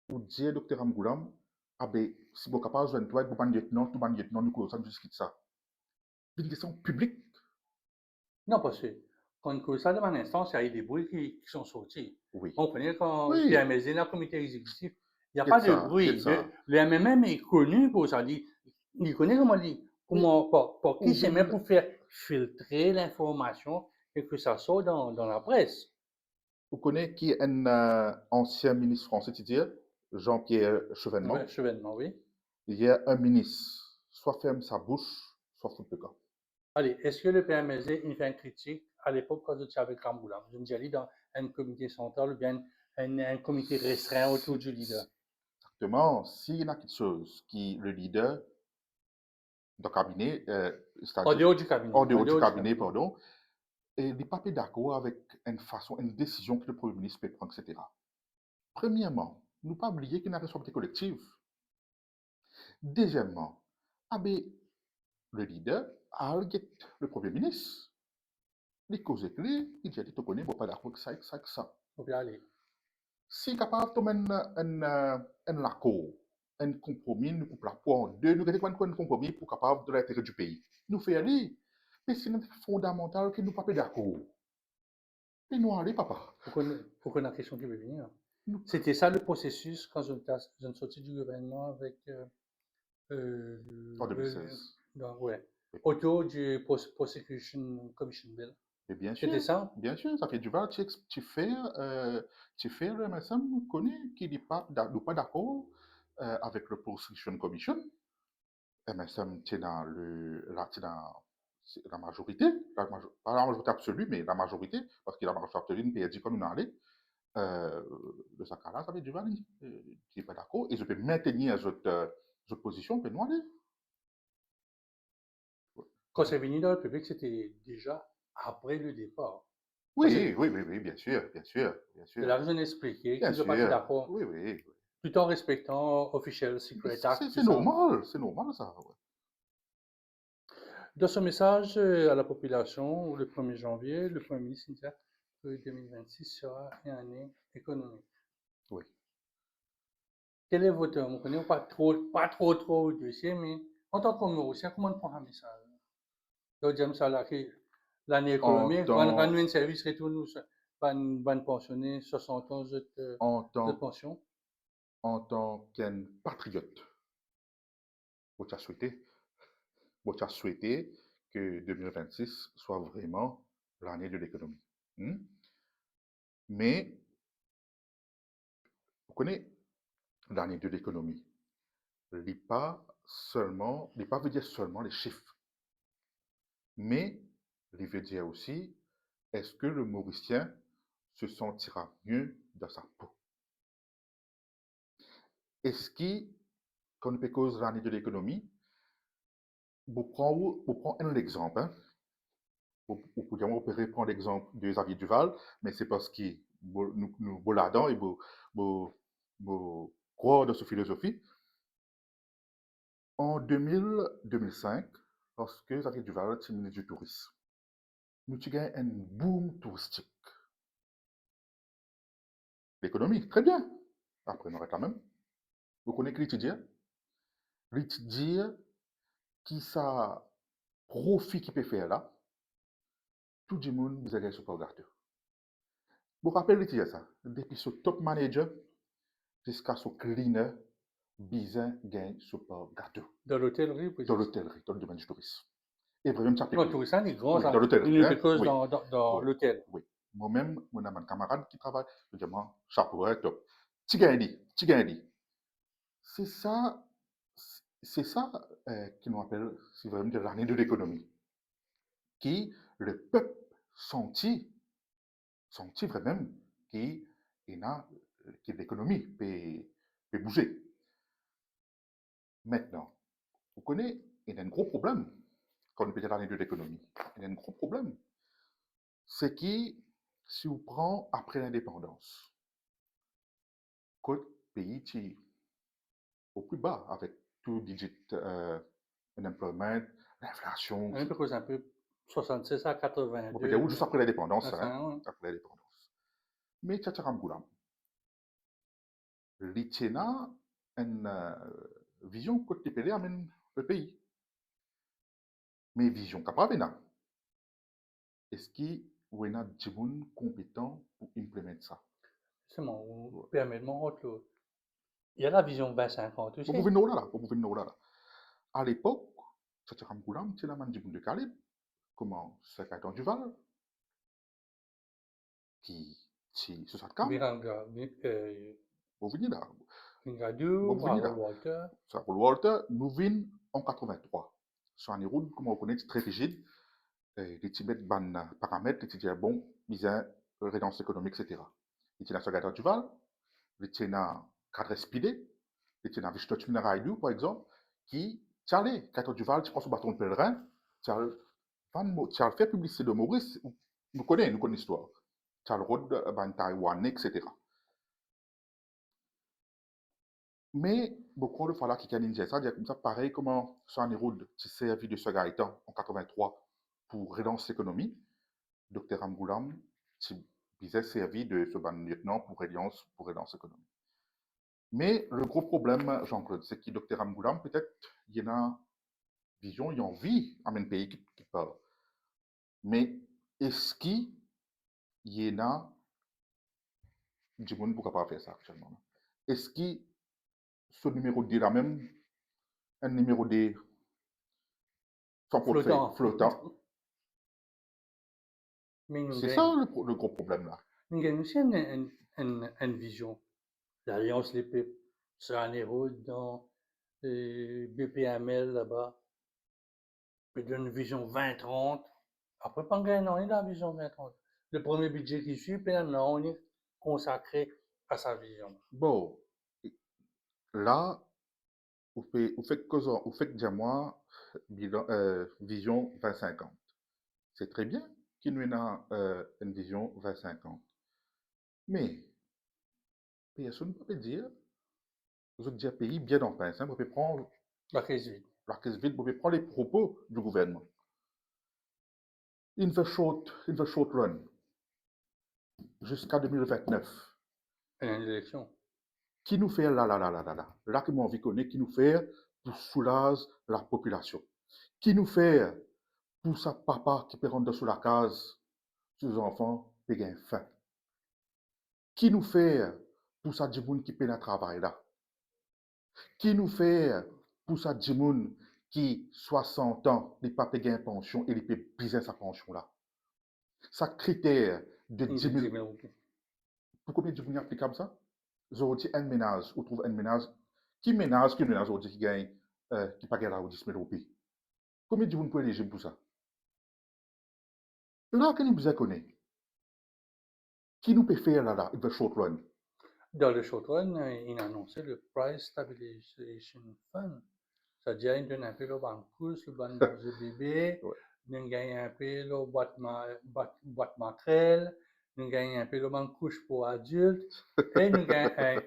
ou dire docteur Amgoulam, ah ben, si vous êtes capable de jouer avec un lieutenant, tout un lieutenant, nous commençons jusqu'à ça. C'est une question publique. Non, parce que quand on ça dans un instant, il y a eu des bruits qui sont sortis. Oui. On connaît quand Oui. PMSD, dans le comité exécutif, il n'y a Qu'est-ce pas de ça? bruit. Qu'est-ce ça? Le MMM est connu pour ça. Il connaît comment, pour qui c'est même pour faire filtrer l'information et que ça sort dans la presse. Vous connaissez qui est un ancien ministre français, tu dis, Jean-Pierre Chevènement. Ouais, chevènement, oui. Il y a un ministre, soit ferme sa bouche, soit fout le camp. Allez, est-ce que le PMSD, il fait une critique à l'époque quand j'étais avec Ramboula? Je me dis, allez dans un comité central ou bien un comité restreint autour du leader. Exactement, s'il y a quelque chose qui, le leader de cabinet, En c'est-à-dire dehors du cabinet. en En dehors du dehors du cabinet, cabinet. pardon, et n'est pas d'accord avec une façon, une décision que le Premier ministre peut prendre, etc. Premièrement, ne pas oublier qu'il y a une responsabilité collective. Deuxièmement, ah ben, le leader a le Premier ministre. Les causes clés, il dit, tu connais, bon, pas d'accord avec ça, avec ça, avec ça. Donc, allez. Si capable de mettre un accord, un compromis, nous coupe la poire en deux, nous avons un compromis pour capable de l'intérêt du pays. Nous faisons aller. Mais c'est fondamental que nous ne pas d'accord. Et nous allons, papa. Pour qu'on a question qui veut venir. Nous, C'était ça le processus quand je suis sorti du gouvernement avec en 2016. ouais, Et, autour du Prosecution Commission Bill. et C'était ça? bien sûr, ça fait du mal. Tu fais le MSM connaît qu'il n'est pas d'accord avec le Prosecution Commission. MSM, tu es dans la majorité, pas la majorité absolue, mais la majorité, parce que la majorité absolue, une PRD comme une allée, de ce cas-là, ça veut dire, tu n'es pas d'accord, et je peux maintenir cette position, puis nous aller. Quand c'est venu dans le public, c'était déjà après le départ. Oui, oui, oui, oui, bien sûr, bien sûr, bien De sûr, la raison expliquée bien qu'ils ne sont pas sûr, d'accord, oui, oui, oui. tout en respectant Official Secret Act, tout ça. C'est normal ça. Ouais. Dans son message à la population, le 1er janvier, le Premier ministre disait que 2026 sera une année économique. Oui. Quel est votre, on ne connaît pas trop le dossier, mais en tant que Mauricien, comment on prend un message? Donc, j'aime ça là, que l'année En économique, quand tant, nous un service retourne, nous, ban pensionné, 60 ans en de tant, pension. en tant qu'un patriote, vous as souhaité, que 2026 soit vraiment l'année de l'économie. Hmm? Mais, vous connaissez l'année de l'économie. Il pas veut dire seulement les chiffres, mais il veut dire aussi, est-ce que le Mauricien se sentira mieux dans sa peau? Est-ce que, quand on peut cause l'année de l'économie, vous prenez un exemple, hein? Vous pouvez prendre l'exemple de Xavier Duval, mais c'est parce que nous là-dedans et vous croire dans cette philosophie. En 2005, lorsque Xavier Duval était ministre du Tourisme, nous avons eu un boom touristique. L'économie, très bien. Après, on arrête là même. Vous connaissez l'étudiant? L'étudiant qui ça profit qui peut faire là, tout le monde vous allez sur le gâteau. Vous vous rappelez l'étudiant ça? Depuis ce top manager jusqu'à ce cleaner, bizarre gagne sur le gâteau. Dans l'hôtellerie, Dans peut-être. l'hôtellerie, dans le domaine du tourisme. Et vraiment, ça Non, pécule. tout ça, les grands, Oui, dans l'hôtellerie, une hein? because Oui, dans oui, l'hôtel. oui. Moi-même, mon ami, un camarade qui travaille, je dis, moi, chapeau, hein, top. Tu gagnes. C'est ça, c'est ça qui nous appelle, c'est vraiment de l'année de l'économie. Qui, le peuple sentit vraiment qu'il y a, que l'économie peut bouger. Maintenant, vous connaissez, il y a un gros problème quand on peut dire l'année de l'économie. Il y a un gros problème. C'est que si on prend après l'indépendance, quel pays est au plus bas avec tout digit unemployment, l'inflation, Un peu cause un peu 66 à on peut dire 82, juste après l'indépendance, hein, enfin, après l'indépendance. Mais Tchatcharam Goulam, l'Itchena, une vision côté PD amène le pays. Mais vision capable, est-ce qu'il y a des gens compétents pour implémenter ça? c'est mon permet de mon autre. Il y a la vision 2050 Vous aussi. pouvez nous là, vous pouvez nous là. À l'époque, Tchatcharam Goulam, c'est la man de Caleb, comment c'est Gaëtan Duval, qui se soit calme, Miranga, vous venez là, Mingadou, vous venez Harold là. Walter. Ça pour le Walter, nous venons en 83. Sur une route, comme on connaît, très rigide. les petits mettre ban paramètres, les petits dire bon, bizarre, redance économique, etc. Les petits sur Gata Duval, les petits na cadre spidé, les petits na Vishtot Minaraidu, par exemple, qui, tiens, Gata Duval, tu prends son bâton de pèlerin, tu as fait publicité de Maurice, nous connaissons l'histoire. Tu as le road, ban Taïwan, etc. Mais beaucoup de fois là, qui a ninja, ça, dire comme ça, pareil, comment Soan Road, qui s'est servi de ce Gaëtan en 83 pour relancer l'économie, Dr. Amgoulam, qui s'est servi de ce ban lieutenant pour relancer l'économie. Mais le gros problème, Jean-Claude, c'est que Dr. Amgoulam, peut-être, il y a une vision, il y a envie à un pays qui parle. Mais est-ce qu'il y a du monde pour pas faire ça actuellement? Est-ce que ce numéro D là même, un numéro D sans portefeuille Flottant. flottant, Mais nous c'est ça gagnons. le gros problème là. Nous gagnons aussi une vision. L'Alliance Les Peuples, sur Road dans BPML là-bas, puis d'une vision 2030. Après, pas gagner, on est dans la vision 2030. Le premier budget qui suit, puis maintenant, on est consacré à sa vision. Bon, là, vous faites déjà moi, vision 2050. C'est très bien qu'il nous ait une vision 2050. Mais, personne ne peut dire, vous êtes déjà pays bien en pince, vous pouvez prendre La crise vide. la crise vide, vous pouvez prendre les propos du gouvernement. In the short run, jusqu'à 2029, Il y a une élection. qui nous fait là que mon envie connaît, qui nous fait pour soulager la population, qui nous fait pour sa papa qui peut rentrer sous la case, ses enfants qui gagnent faim, qui nous fait pour sa djimoun qui peine à travailler là, qui nous fait pour sa djimoun qui 60 ans, il pas payer une pension et il peut biser sa pension là. Sa critère de 10 10 000, 000 roupies. pour combien de djimoun applicable ça? Aujourd'hui, un ménage, ou trouve un ménage, qui ménage aujourd'hui qui gagne, qui pague là 10 000 roupies? Combien de djimoun peut éligible pour ça? Là, que nous vous connaît, qui nous peut faire là, in the short run? Dans le short run, il a annoncé le Price Stabilization Fund. C'est-à-dire, il donne un peu le banque le ban de bébé, Ouais. il gagne un peu le boîte matrelle, il gagne un peu le banque couche pour adultes, et il gagne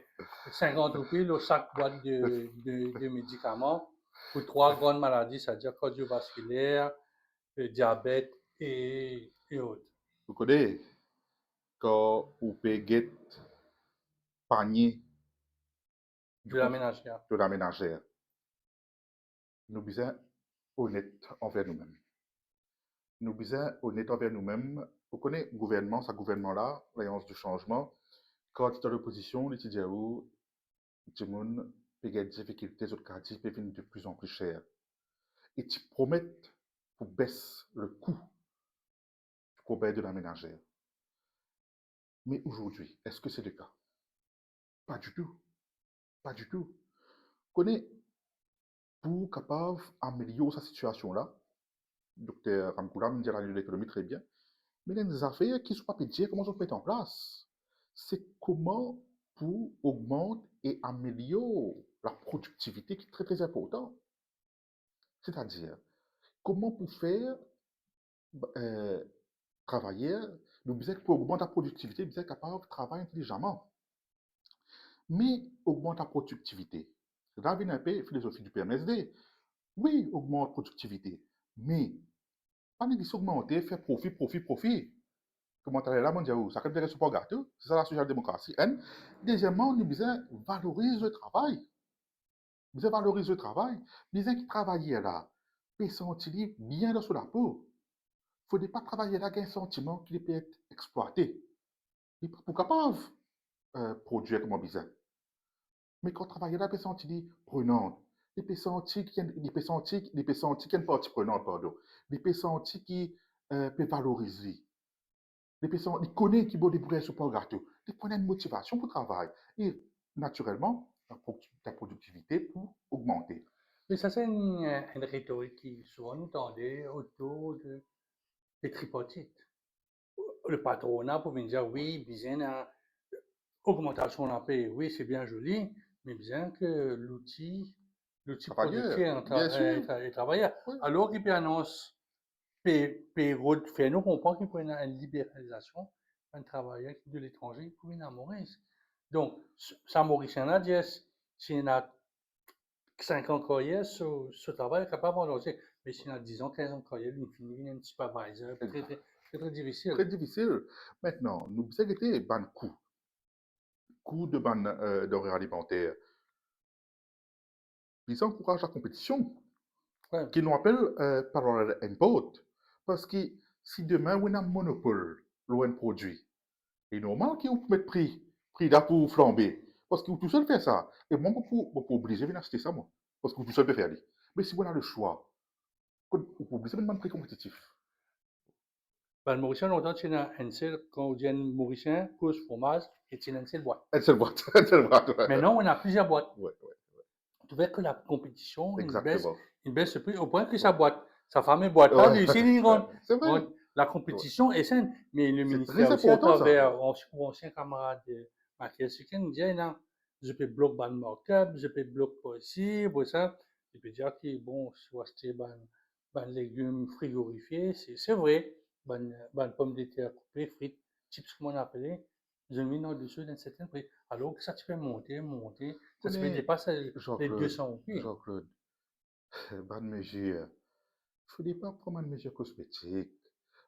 50 roupies le sac boîte de médicaments pour 3 grandes maladies, c'est-à-dire cardiovasculaire, diabète et autres. Vous connaissez, quand vous payez panier du De la ménagère. de la ménagère, nous sommes honnêtes envers nous-mêmes. Nous sommes honnêtes envers nous-mêmes. Vous connaissez le gouvernement, ce gouvernement-là, l'Alliance du changement, quand il est à l'opposition, il dit où tout le monde peut avoir des difficultés, autres quartiers peuvent devenir de plus en plus chers. Et tu promets pour baisser le coût du combat de la ménagère. Mais aujourd'hui, est-ce que c'est le cas? Pas du tout. Pas du tout. Connais, pour capable d'améliorer cette situation-là, docteur Ramkoulam dit la l'économie très bien, mais il y a des affaires qui ne sont pas pétées, comment on peut mettre en place? C'est comment pour augmenter et améliorer la productivité qui est très très important. C'est-à-dire, comment pour faire euh, travailler, nous disons que pour augmenter la productivité, nous sommes capable de travailler intelligemment. Mais augmente la productivité. Là, vient un peu la philosophie du PMSD. Oui, augmente la productivité, mais pas nécessairement augmenter, faire profit, profit, profit. Comment tu as là, mon Dieu, ça crée des support gâteau, c'est ça la social-démocratie. Et deuxièmement, nous disons valorise le travail. Nous disons valorise le travail. Nous disons qui travaille là, peut sentir bien dans la peau. Il ne faut pas travailler là avec un sentiment qu'il peut être exploité. Il pour capable produire comme bizarre. Mais quand on travaille là, il peut sentir prenante. Il peut sentir qu'il y a une partie prenante, pardon. Il peut sentir qu'il peut valoriser. Il connaît qu'il peut débrouiller sur le gâteau. Il connaît une motivation pour le travail. Et naturellement, la productivité pour augmenter. Mais ça, c'est une rhétorique qui souvent nous tendait autour de les tripartites. Le patronat pour venir dire oui, bien, augmentation de la paie, oui, c'est bien joli, mais bien que l'outil Travailleur, productif bien sûr. est travailleur. Oui. Alors qu'il annonce payroll, fait nous comprendre qu'il peut y avoir une libéralisation d'un travailleur de l'étranger pour venir à Maurice. Donc, ça Mauricien a dit, s'il y en a 5 ans de carrière, ce travail est capable d'engager. Mais s'il y en a 10 ans, 15 ans de carrière, il finit un supervisor, très, très, très, très difficile. Très difficile. Maintenant, nous avons été ban coût de ban denrées alimentaires. Ils encouragent la compétition, Ouais. qui nous appelle parallel import. Parce que si demain, on a un monopole, l'on produit, c'est normal qu'ils mettent prix là pour flamber. Parce que vous tout seul fait ça. Et moi, je suis obligé d'acheter ça, moi. Parce que vous tout seul peut faire. Mais si on a le choix, vous êtes obligé de mettre un prix compétitif. Ben, le Mauricien, longtemps, tu as un seul, quand on dit un Mauricien, cause fromage, et tu as une seule boîte. Elle se voit, elle se voit. Ouais. Maintenant, on a plusieurs boîtes. Ouais, ouais. Tu vois que la compétition, Exactement. une baisse de prix, au point que sa Ouais. boîte, sa fameuse boîte-là, Ouais. lui aussi, il Ouais. C'est vrai. rentre. La Ouais. compétition est saine, mais le C'est très ministère aussi, à important, ça. travers ancien camarade de Mathieu Sukin, il dit, non, je peux bloquer ban markup, je peux bloquer possible, pour ça. Je peux dire que, bon, soit acheter ban légumes frigorifiés, c'est vrai, ban pommes de terre coupées, frites, chips, comme on appelait, je mets au-dessus d'un certain prix. Alors que ça, tu peux monter, ça se fait Connais dépasser les Jean-Claude, 200 roupies. Jean-Claude, bonne mesure. Il ne faut pas prendre une mesure cosmétique,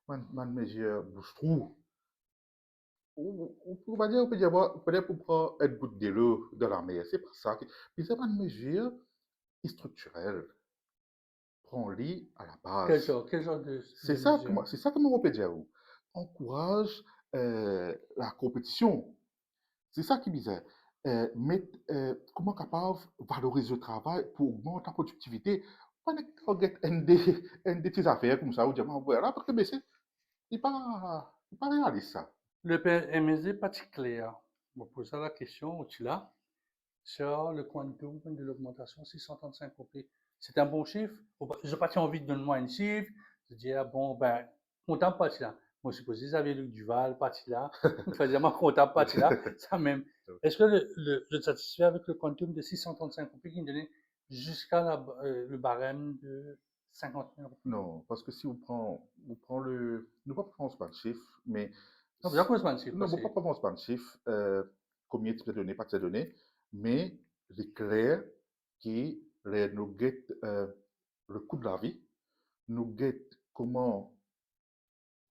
une mesure bouche-trou. On va dire, on peut dire, peut-être pour prendre une goutte de l'eau dans la mer, c'est pas ça. Mais c'est pas une mesure structurelle. Prends-les à la base. Quel genre C'est de ça, mesure? c'est ça que on peut dire. Encourage la compétition. C'est ça qui me disait. Comment capable de valoriser le travail pour augmenter la productivité? Pas de target un des petites affaires comme ça, ou dire, voilà, parce que mais c'est pas réaliste ça. Le PMSD particulier. Je me pose la question, tu là, sur le quantum de l'augmentation 635 roupies. C'est un bon chiffre? Je n'ai pas envie de donner moi un chiffre. Je dis, ah bon, ben, comptable parti là. Moi, je suppose, j'avais Luc Duval parti là. Quasiment comptable parti là. Ça même. Est-ce que je te satisfais avec le quantum de 635 roupies qui me donnait jusqu'à le barème de 50 000 roupies? Non, parce que si vous prend ne pas prendre ce chiffre, mais Non, bien qu'on se mentir, non, parce vous pas que prendre ce chiffre, combien tu peux donner, pas de ces données, mais c'est clair qui nous guette le coût de la vie, nous guette comment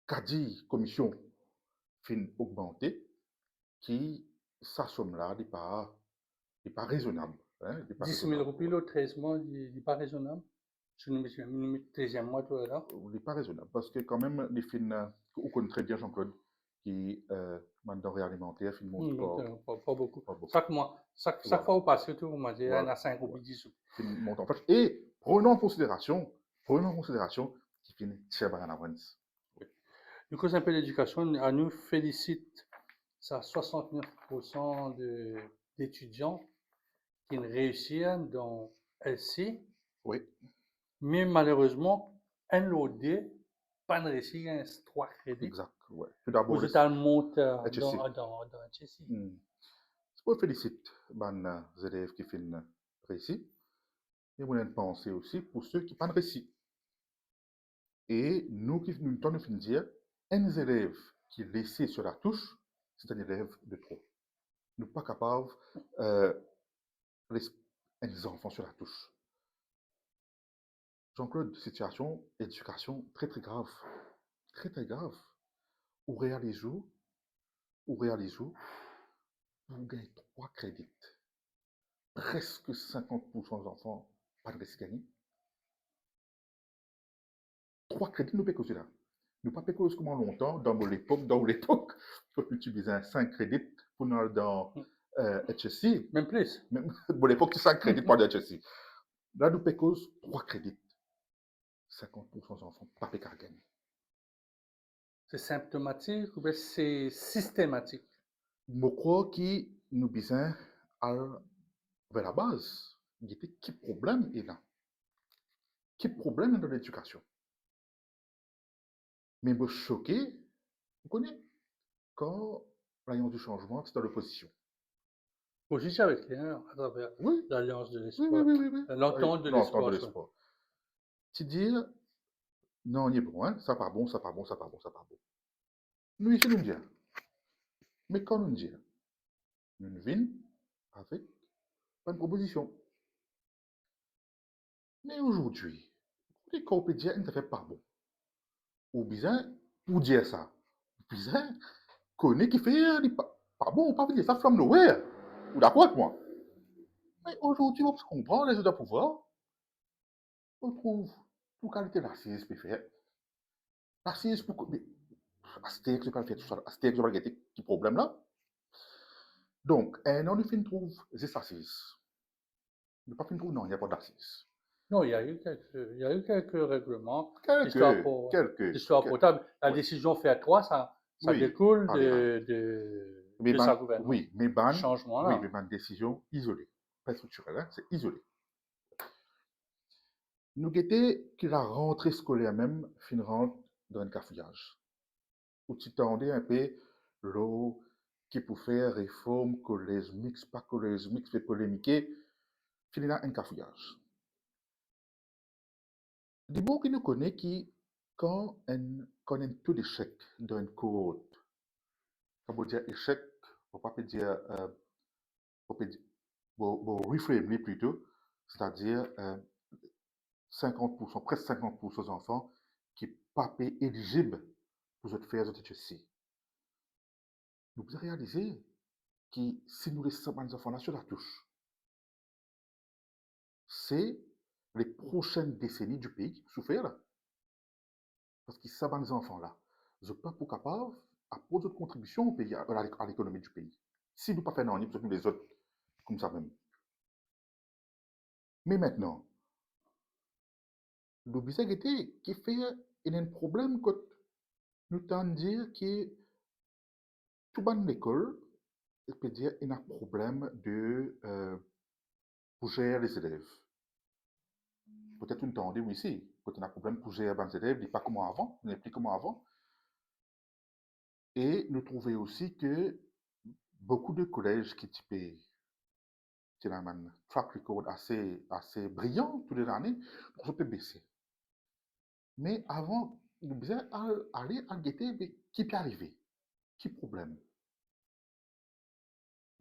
Cadi commission fin augmenter, qui sa somme là n'est pas raisonnable, hein, n'est pas 10 000 raisonnable, roupies, l'autre 13 mois, il n'est pas raisonnable. Je ne me suis mis 13e mois, tout là. n'est pas raisonnable, parce que quand même les fins, on connaît très bien Jean-Claude, qui denrées alimentaires, fin monte Pas beaucoup. pas beaucoup. Chaque mois, chaque Voilà, fois au passé, tout, vous m'avez, il y en voilà, a 5 voilà. roupies, 10 roupies. Fin monte en fait. Et prenons en considération qu'il finit très bien en avance. Oui. Du coup, c'est un peu l'éducation. À nous félicite ça 69% d'étudiants qui réussissent dans LC, Oui, mais malheureusement, un LOD, pas de réussir, un 3 crédits. exact. Ouais. Tout Aux d'abord, le états montent HSC. dans HSI. Je félicite les élèves qui finissent réussi. Et vous avez pensé aussi pour ceux qui n'ont pas réussi. Et nous qui nous tenons de dire, un élève qui est laissé sur la touche, c'est un élève de trop. Nous ne sommes pas capables de laisser un enfant sur la touche. Jean-Claude, situation, éducation très très grave. Très très grave. Ou réalisez-vous, ou réalisez-vous, vous gagnez 3 crédits. Presque 50% des enfants pas de risque gagné. 3 crédits, nous payons cela. Nous ne payons pas comment longtemps, dans l'époque, quand tu utilisais 5 crédits pour nous dans HSC. Même plus. Même, bon, l'époque, c'est 5 crédits pour HSC. Là, nous payons 3 crédits. 50% des enfants pas payé à gagner. C'est symptomatique ou bien c'est systématique? Je crois que nous besoin vers la base. Il y a qui problème est là? Quel problème est dans l'éducation? Mais me choquer, vous connaissez, quand l'Alliance du changement, c'est dans l'opposition. Aussi avec les à travers Oui, l'Alliance de oui, oui, l'espoir, oui, oui, oui. l'entente de L'entente de l'espoir, je l'espoir. Tu dis, non, il est bon, hein? Ça pas bon, ça pas bon, ça pas bon, ça pas bon. Nous, ici, nous disons. Mais quand nous disons, nous venons avec une proposition. Mais aujourd'hui, les corpédiens ne fait pas bon. Ou bien, pour dire ça, bien, connaît qui fait pas bon, pas dire ça from nowhere. Ou d'accord avec moi? Mais aujourd'hui, on comprend les autres pouvoirs, on trouve pour qualité l'assise peut faire. L'assise pour. Mais, Astérix, je pas faire tout ça. Astérix, je pas gâter qui problème là. Donc, un an, nous trouve des assises. Ne pas fin trouve, non, il n'y a pas d'assises. non, il y a eu quelques règlements Quelques, d'histoire potable. La oui, décision fait à 3, ça oui, découle pas des Mais de sa ban, gouvernance, oui, mais du ban, oui, mais changement-là. ban décision isolée. Pas structurelle, hein, c'est isolé. Nous guettons que la rentrée scolaire même fin rentre dans un cafouillage. Où tu tendais un peu l'eau qui pour faire réforme, collège mix, pas collège mix, fait polémiquer, finira un cafouillage. Du mot qui nous connaît qui, quand un taux d'échec dans une cohorte, ça veut dire échec, on peut pas dire, on peut dire, bon, reframer plutôt, c'est-à-dire 50%, presque 50% des enfants qui ne sont pas éligibles pour faire cette études-ci. Nous devons réaliser que si nous laissons ces enfants-là sur la touche, c'est les prochaines décennies du pays qui vont souffrir. Parce que ces enfants-là, je ne sont pas pour capables d'apporter de contribution au pays, à l'économie du pays. Si nous ne pas faire non, nous les autres, comme ça même. Mais maintenant, le bizarre était qui fait un problème que nous tentons de dire que tout le monde l'école, je peux dire, il y a un problème pour gérer les élèves. Peut-être une tendez oui, ici, quand il y a un problème pour gérer les élèves, il n'est pas comme avant, il n'est plus comme avant. Et nous trouvons aussi que beaucoup de collèges qui typent un track record assez brillant toutes les années, on peut baisser. Mais avant, nous devons aller à guetter qui peut arriver, qui problème.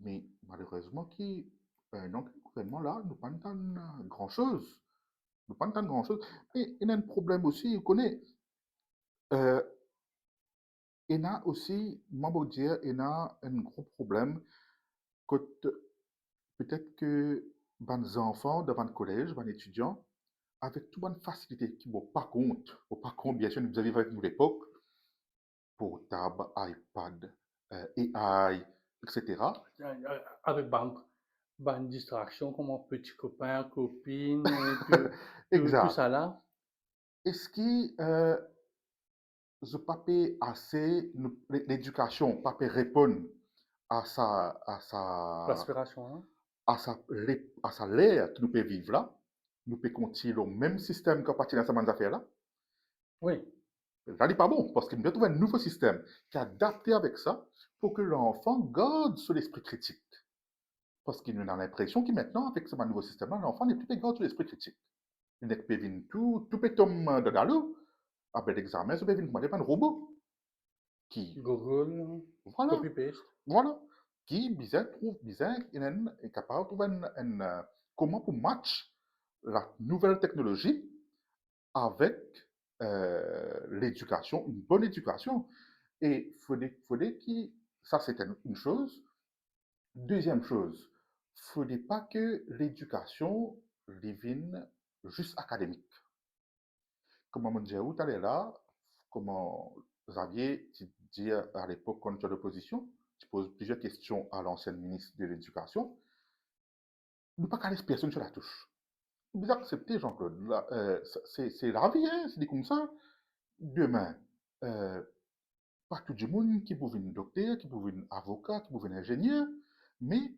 Mais malheureusement, donc, le gouvernement là, nous pas grand-chose. Nous pas grand-chose. Mais il y a un problème aussi, vous connaissez, euh, il y a aussi, moi, je veux dire, il y a un gros problème que peut-être que les enfants devant le collège, les étudiants, avec toute bonne facilité, qui ne par contre, bien sûr, nous avions avec nous l'époque, portable, iPad, AI, etc. Avec une distraction comme un petit copain, copine, tout Exact. ça là. Est-ce que je pas assez, l'éducation, pas répondre à L'aspiration, hein? à sa l'ère que nous pouvons vivre là, nous pouvons continuer le même système qu'on partit dans ces affaires là. Oui, Ça n'est pas bon, parce qu'il doit trouver un nouveau système qui est adapté avec ça pour que l'enfant garde sur l'esprit critique. Parce qu'il a l'impression que maintenant, avec ce nouveau système-là, l'enfant n'est plus garde sur l'esprit critique. Il n'est pas venu tout peut tomber dans l'eau. Après l'examen, il peut venir demander par un robot qui, Google, voilà, copy-paste. voilà, qui trouve bizarre, il est capable de trouver comment pour match la nouvelle technologie avec l'éducation, une bonne éducation. Et faudrait que, ça c'est une chose. Deuxième chose, faudrait pas que l'éducation devienne juste académique. Comme on disait tout à l'heure là, comment Xavier, tu dis à l'époque quand tu es l'opposition, tu poses plusieurs questions à l'ancienne ministre de l'Éducation, ne pas qu'à personne sur la touche. Vous acceptez, Jean-Claude, c'est la vie, hein, c'est dit comme ça. Demain, euh, pas tout le monde qui peut devenir docteur, qui peut devenir avocat, qui peut devenir ingénieur, mais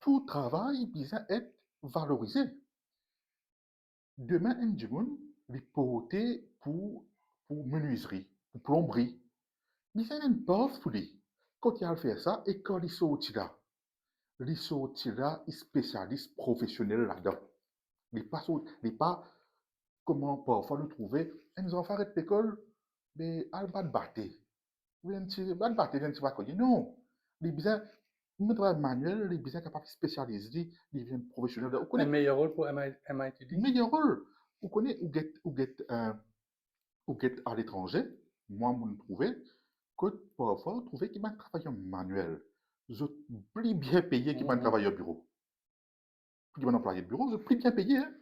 tout travail doit être valorisé. Demain, un du monde, il peut pour menuiserie. pour plomberie. Il fait une pause pour lui. Quand il a fait ça, et quand il sortit là, il est spécialiste professionnel là-dedans. Il n'est pas, comment parfois nous trouver, et nous enfants arrêtent l'école, mais à pas de battre. Pas de battre, viens pas cogner. Non. Les bizarres, nous travaillons manuel, les bizarres capables de spécialiser, ils viennent professionnels. Vous Un connaissez meilleur rôle pour MITD? meilleur rôle. Vous connaissez, ou get à l'étranger, moi, vous trouvez que parfois, vous trouvez qu'il m'a travaillé en manuel. Je plus bien payé qu'il m'a Mhm. travaillé au bureau. Plus bien employé de bureau, je plus bien payé. Hein,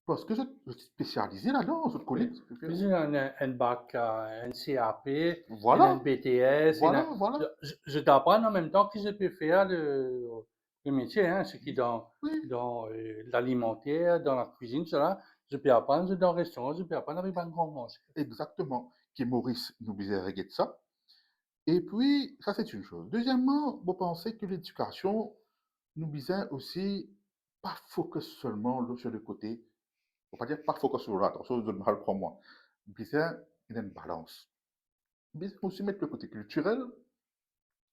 parce que je suis spécialisé là-dedans, je connais. Oui. Puis il y a un bac, un CAP, il y a un Voilà, BTS, voilà, voilà. je t'apprends en même temps que je peux faire le métier, hein, ce qui est Oui, dans l'alimentaire, dans la cuisine, cela. Je peux apprendre dans le restaurant, je peux apprendre avec un grand manger. exactement. Qui Maurice nous disait de ça. Et puis, ça, c'est une chose. Deuxièmement, vous pensez que l'éducation nous disait aussi pas focus seulement sur le côté. On va pas dire pas focus sur l'autre, attention, je ne parle pas moi. Bien, il y a une balance. Bien, aussi mettre le côté culturel,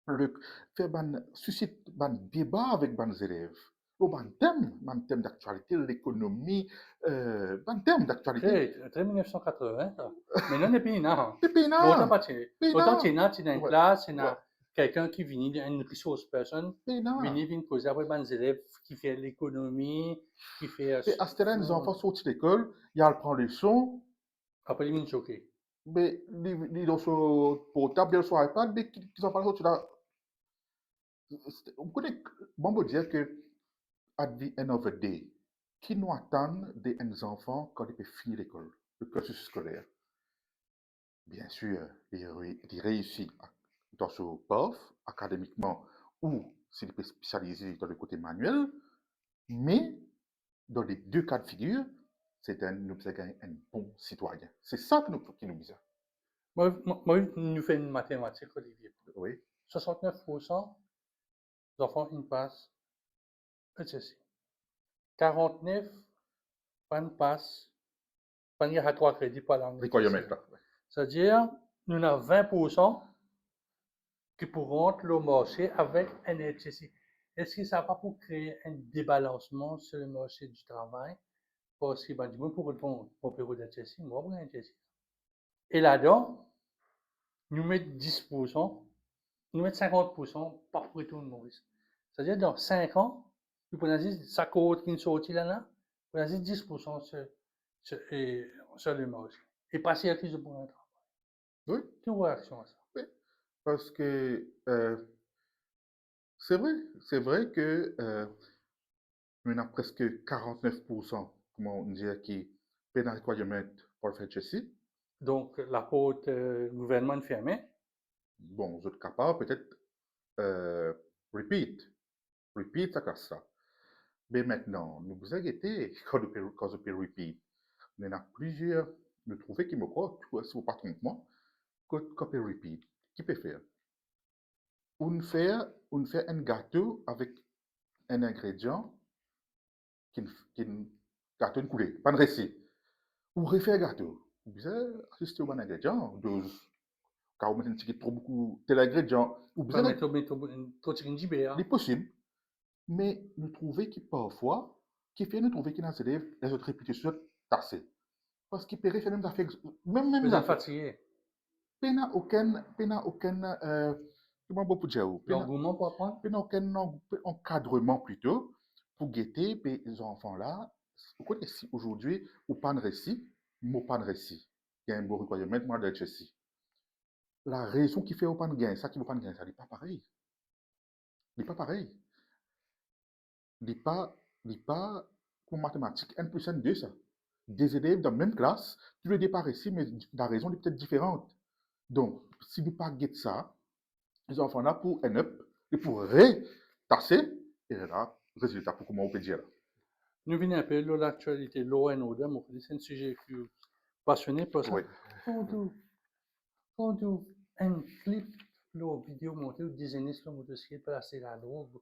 le, faire suscite un débat avec les élèves. Un thème d'actualité, l'économie, un thème d'actualité. Très 1980, ça. Mais non, n'est pas non. Et puis L'autre là, partie. puis Autant là, tu es tu dans une ouais, classe, tu ouais, as quelqu'un qui vient, une resource person, puis là. vient causer avec les élèves qui fait l'économie, qui fait Et à ce terrain, les enfants sortent de l'école, il y a le prend les sons, après ils viennent choquer. mais ils ont sur portable, ils ont sur iPad, mais qu'ils ont pas sorti là. Vous connaissez, bon, on peut dire que at the end of the day, qui nous attendent des enfants quand ils peuvent finir l'école, le cursus scolaire? Bien sûr, ils réussissent dans ce prof, académiquement, ou s'ils peuvent spécialiser dans le côté manuel, mais dans les deux cas de figure, c'est nous un bon citoyen. C'est ça qui nous disent. Moi, nous faisons une mathématique, Olivier. Oui, 69% des enfants, ils passent HSC. 49, pas ne passent, pas il y a 3 crédits par l'année HSC. requirement là. C'est-à-dire, nous avons 20% qui pourront le marché avec un HSC. Est-ce que ça va pas pour créer un débalancement sur le marché du travail? Parce que, du moins, pour répondre au bureau d'HSC, moi, pour un HSC. Et là-dedans, nous mettons 10%, nous mettons 50% par retour de Maurice. C'est-à-dire, dans 5 ans, nous prenons ça coûte qui nous sortit là-là, nous prenons 10% sur le marché. Et passer à qui je pourrais un travail. Oui, Quelle réaction à ça? oui. Parce que c'est vrai que on a presque 49%, comment on dit, qui paient dans requirement pour faire ceci. Donc, la porte gouvernement fermée. Bon, vous êtes capable peut-être euh, repeat, repeat ça casse ça. Mais maintenant, nous vous inquiétez quand je peux repeat. Il y en a plusieurs, nous trouvez qui me croient, si vous ne pas trompez moi, quand peut repeat. Qui peut faire? On fait un gâteau avec un ingrédient qui gâteau une coulée, pas de récit. Ou refaire gâteau. Vous avez assisté au bon ingrédient, car vous mettez trop beaucoup tel ingrédient. Ou vous Pas avez, mettre trop de c'est possible. Mais nous trouvons que parfois, qui fait nous trouver qu'il y a des élèves, les autres répétitions tassées. Parce qu'ils peuvent faire même affaires, même Vous êtes affaires. fatigué. Peine à comment on peut dire, L'engouement pour apprendre? peine à aucun encadrement plutôt, pour guetter les enfants-là. Pourquoi si aujourd'hui, ou pas de récit, mot pas de récit, il y a un beau requirement, moi de ceci. La raison qui fait au pas de gain, ça qui ne pas de gain, ça n'est pas pareil. Il n'est pas pareil. Il n'est pas comme mathématiques, N plus N, 2, ça. Des élèves dans la même classe, tu le départ ici, mais la raison est peut-être différente. Donc, si nous pas guette ça, les enfants là pour un up, et pour retasser, et là, résultat pour comment on peut dire là. Nous venons un peu de l'actualité, law and order, c'est un sujet qui est passionné pour ça. Oui, Quand tu un clip, une vidéo montée ou designer sur le motocyclette passer la drogue,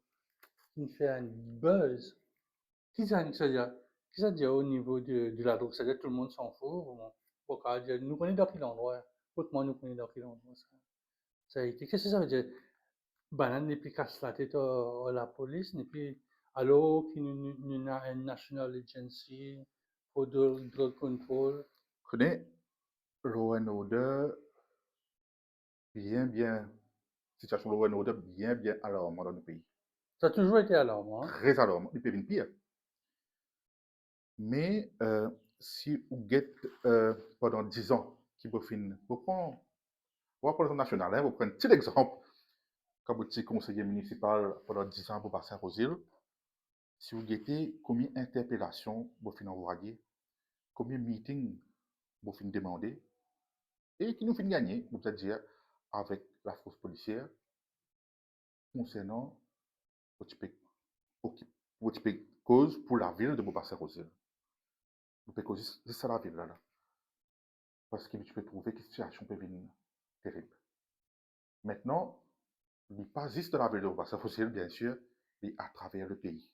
qui fait un buzz. Qui ça dit au niveau de la drogue? C'est-à-dire tout le monde s'en fout. Nous connaissons dans quel endroit? Autrement, nous connaissons dans quel endroit ça a été. Qu'est-ce que ça veut dire? Banane, et puis casse la tête à la police, et puis alors qu'il y a une National Agency for Drug Control. Connais, Law and Order, situation Law and Order bien alarmant dans le pays. Ça a toujours été alarmant. Hein? Très alarmant, il peut venir pire. Mais si vous guettez pendant 10 ans, qui vous fin, vous prenez, on va prendre national, hein, vous prenez un petit exemple, quand vous êtes conseiller municipal pendant 10 ans, vous passez à Rosil, si vous guettez combien d'interpellations vous fin envoyer, combien de meetings vous fin demander, et qui nous fin gagner, vous peut dire, avec la force policière, concernant votre cause pour la ville de Beaubassin-Rosil. Vous pouvez causer, c'est ça la ville là. Parce que tu peux trouver que la situation peut venir terrible. Maintenant, il n'est pas juste dans la ville de Beaubassin-Rosil, bien sûr, mais à travers le pays.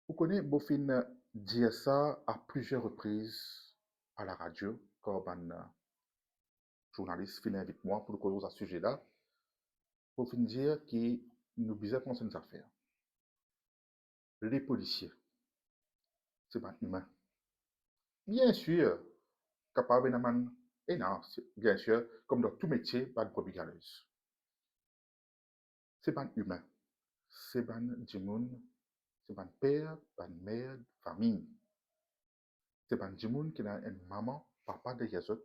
Vous connaissez, Bofin dire ça à plusieurs reprises à la radio, quand un journaliste finit avec moi pour causer à ce sujet-là. Bofin dire que nous bisons penser nos affaires. Les policiers, c'est pas humain. Bien sûr, capable de man, et non, bien sûr, comme dans tout métier, pas de brebis galeuse. C'est pas humain. C'est pas du monde, c'est pas père, pas mère, famille. C'est pas du monde qui a une maman, papa de autres,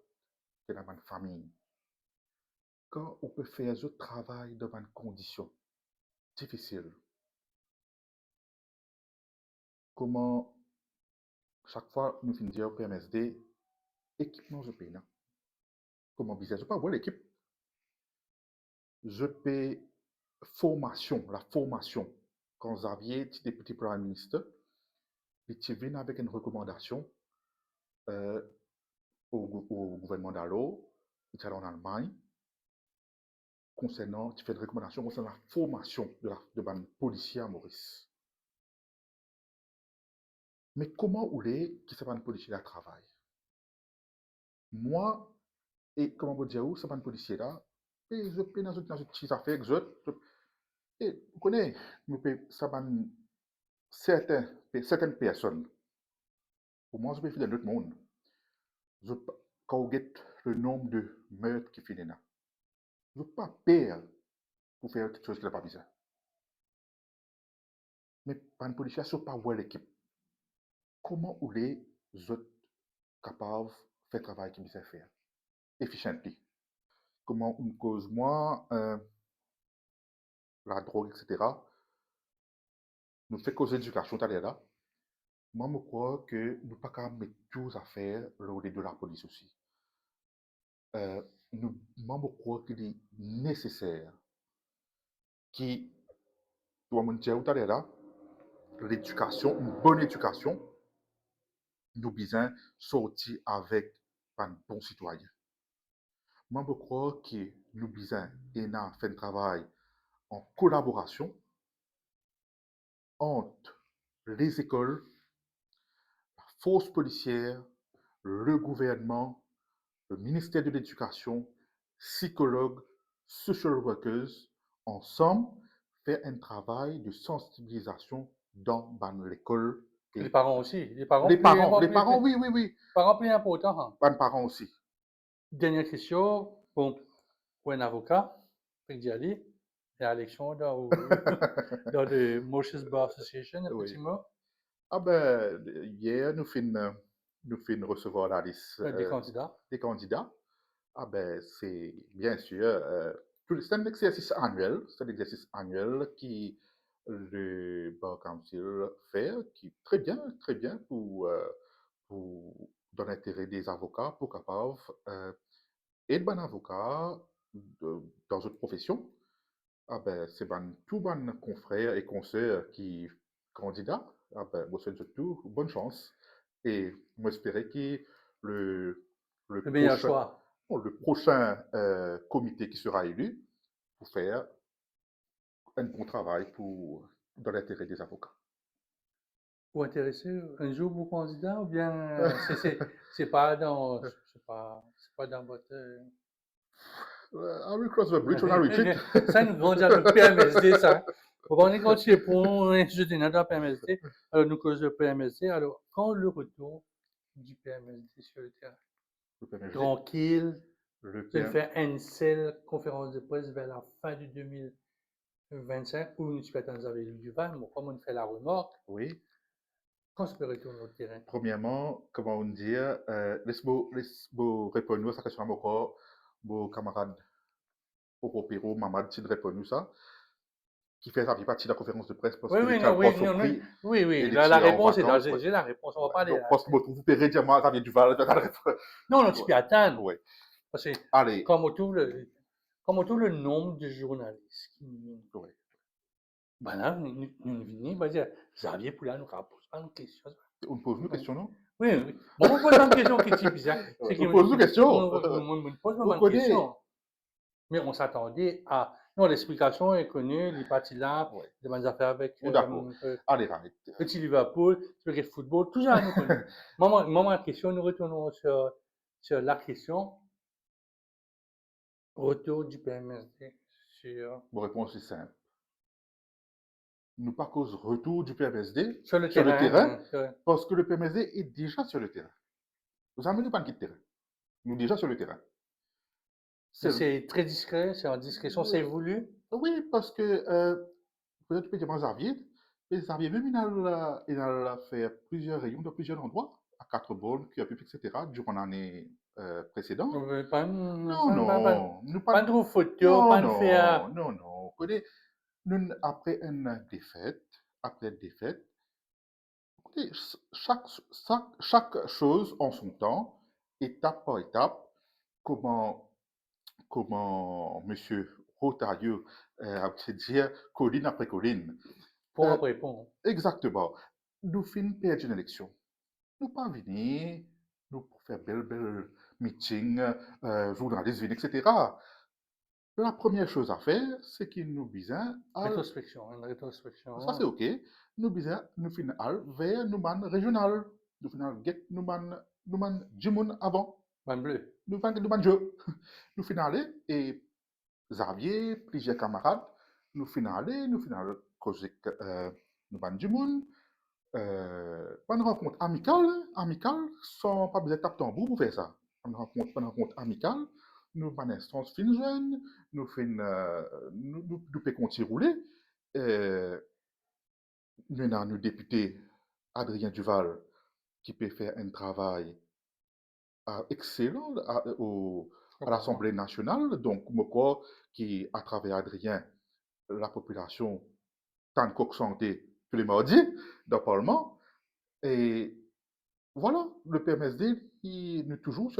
qui a une famille. Quand on peut faire ce travail dans une condition difficile, comment chaque fois nous finissons au PMSD, équipement je paye, non? Comment bizarre, je ne pas voir l'équipe. Je paye formation, la formation. Quand Xavier était député Prime Minister, il vient avec une recommandation euh, au gouvernement d'Allo, il est allé en Allemagne, concernant, tu fais une recommandation concernant la formation de policiers à Maurice. Mais comment ou les qui sont policiers là travaillent? Moi, et comment vous dire, c'est pas un policier là, et je peux dans une petite affaire, et vous connaissez, ça va certaines personnes, pour moi, je peux faire dans l'autre monde. Quand vous avez le nombre de meurtres qui finissent là, je ne veux pas perdre pour faire quelque chose qui n'est pas bizarre. Mais pas un policier, ce n'est pas voir l'équipe. Comment vous les autres capables de faire le travail qu'ils doivent faire, efficiently? Comment on cause moi, la drogue, etc. Nous fait cause d'éducation, t'as là. Moi, je crois que nous ne pouvons pas mettre tout à faire le de la police aussi. Moi, je crois qu'il est nécessaire que, toi, mon Dieu, t'as là, l'éducation, une bonne éducation, nous besoin sortir avec un bon citoyen. Moi, je crois que nous besoin faire un travail en collaboration entre les écoles, la force policière, le gouvernement, le ministère de l'Éducation, psychologues, social workers, ensemble, faire un travail de sensibilisation dans l'école. Les parents aussi. Les Les parents, oui, parents plus importants. Hein. Les parents aussi. Dernière question, pour un avocat, pour d'y aller, il y a l'élection dans le Mauritius Bar Association, un petit mot. Ah ben, hier, nous finissons recevoir la liste des candidats. Ah ben, c'est bien sûr, c'est un exercice annuel qui le Bar Council fait, qui est très bien dans l'intérêt des avocats, pour capable être bon avocat dans une profession. Ah ben, c'est tout bon confrères et consoeurs qui candidats. Ah ben, moi, je souhaite tout, bonne chance. Et moi, j'espérais que le, Le meilleur choix. le prochain comité qui sera élu pour faire un bon travail dans l'intérêt des avocats. Ou intéressé un jour pour candidat ou bien c'est pas dans, c'est pas c'est pas dans votre. I will cross the bridge when I reach it. Ça nous grandit à le PMSD, ça. On est continué pour un institut dans le PMSD. Alors, nous cause le PMSD. Alors, quand le retour du PMSD sur le terrain, Le PMSD, tranquille, le je vais PM, faire une seule conférence de presse vers la fin du 2025 où nous nous avec le Duval, mais comme on fait la remorque, oui. quand on peut retourner au terrain. Premièrement, comment on dit, laisse-moi répondre à cette question encore, mon camarade Oropero, Mamad, tu répondu ça, qui fait sa partie de la conférence de presse parce Oui, qu'il oui, était non, pas oui, non, surpris oui, et oui. il La était en réponse est là, vacances. Ouais. j'ai la réponse, on va Ouais. parler Donc, là. parce que vous pouvez dire, moi, Xavier Duval, Non, tu ouais. peux attendre. Ouais. Parce que Allez. comme on trouve le nombre de journalistes qui nous. Ouais. Ben là, nous venons, va dire, Xavier Poula nous pose pas une question. On pose une question, non? Oui, oui. Bon, on pose une question qui est typique. Ouais, on pose une question. On pose On une connaît. question. Mais on s'attendait à. Non, l'explication est connue, les parties là, Ouais. des affaires avec D'accord. Allez, arrête. Petit Liverpool, le football, tout ça nous connaît. Moment la question, nous retournons sur la question. Retour du PMSD sur. Mon réponse est simple. Nous pas cause retour du PMSD Sur le sur le terrain terrain. parce que le PMSD est déjà sur le terrain. Vous amenez pas de terrain. Nous déjà sur le terrain. C'est très discret, c'est en discrétion, c'est voulu. Oui, parce que peut-être tu peux dire Xavier, mais Xavier même il a fait plusieurs réunions dans plusieurs endroits, à 4 bornes, etc., durant l'année précédente. Pas Non, nous pas pas. de photo, Non, pas de faire. non. Écoutez, après une défaite, écoutez, chaque chose en son temps, étape par étape, comment Monsieur Rotailleux a pu dire colline après colline. Point Euh, après point. exactement. Nous finissons perdre une élection. Nous pas venir, nous pour faire belle meeting, journalistes viennent, etc. La première chose à faire, c'est qu'il nous besoin à. Rétrospection, une Ça, rétrospection. c'est OK. Nous besoin, nous finissons vers nous man régional. Nous finissons get nous man Jimoun avant. Man bleu. Nous finissons nous man jeu. Nous finissons aller et Xavier, plusieurs camarades, nous finissons aller, nous finissons causer nous man Jimoun. Pas une rencontre amicale, sans pas besoin de taper tambour pour faire ça. Une rencontre amicale, nous pas instance fin jeune, nous fin, nous pouvons continuer rouler. Nous avons nos député Adrien Duval qui peut faire un travail excellent à l'Assemblée nationale. Donc, moi, qui, à travers Adrien, la population, tant de coq santé tous les mardis dans le Parlement. Et voilà, le PMSD, il est toujours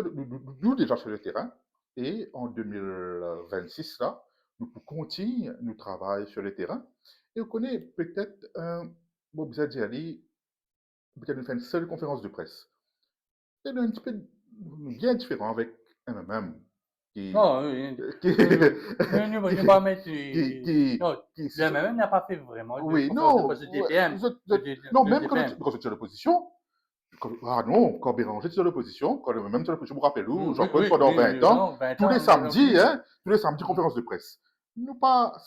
nous déjà sur le terrain. Et en 2026, là, nous continuons nous travailler sur le terrain. Et on connaît peut-être bon, vous avez dit, peut-être nous faire une seule conférence de presse. C'est un petit peu bien différent avec MMM. Non, oui. Qui, Ne pas mettre. Non, qui, le MMM n'a pas fait vraiment de oui, conférence de non, presse de DPM. non, De même quand DPM. tu es à l'opposition, ah non, quand Béranger était à l'opposition, quand même sur l'opposition, je me rappelle où, Jean-Claude, pendant 20 ans, non, 20 tous les ans, samedis, conférence de presse.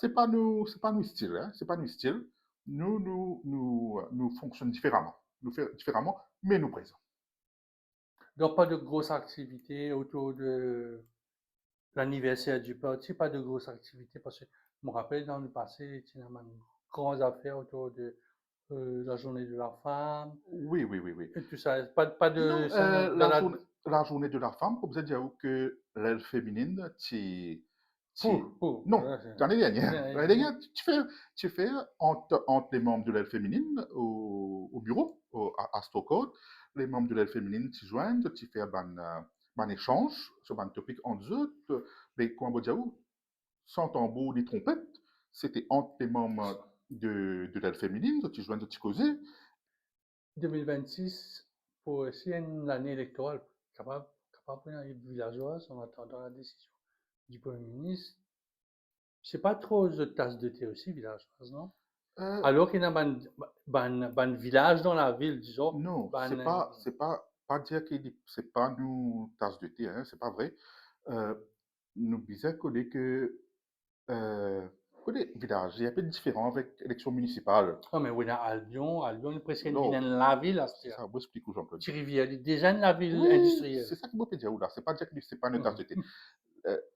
C'est pas nous style, hein, c'est pas nous style. Nous fonctionnons différemment. Nous faisons différemment, mais nous présents. Donc, pas de grosses activités autour de l'anniversaire du parti, pas de grosses activités, parce que je me rappelle dans le passé, il y a une grande affaire autour de la journée de la femme, Oui. et tout ça. Pas de. Non, la journée de la femme, comme vous avez dit que l'aile féminine, non, l'année dernière. L'année dernière, tu fais entre les membres de l'aile féminine au bureau, à Stockholm, les membres de l'aile féminine s'y joignent, tu fais un échange sur un topic entre eux, mais comment dire, sans tambour ni trompette, c'était entre les membres de l'aile féminine, tu joignes, tu causais. 2026, pour aussi une année électorale, capable pour les villageoise en attendant la décision du Premier ministre. C'est pas trop de tasse de thé aussi, villageoise, non? Alors qu'il y a un village dans la ville, disons. Non, ban, c'est pas pas dire que c'est pas nous tasse de thé, hein, c'est pas vrai. Euh, nous bien connaît que connaît village, il y a un peu différent avec l'élection municipale. Ah, mais oui, à Lyon, il presque une Non, la ville, là, c'est c'est ça, moi explique où Jean-Claude. Thierry déjà une la ville Oui, industrielle. c'est ça que moi peux dire là. C'est pas dire que c'est pas une tasse Mhm. de thé.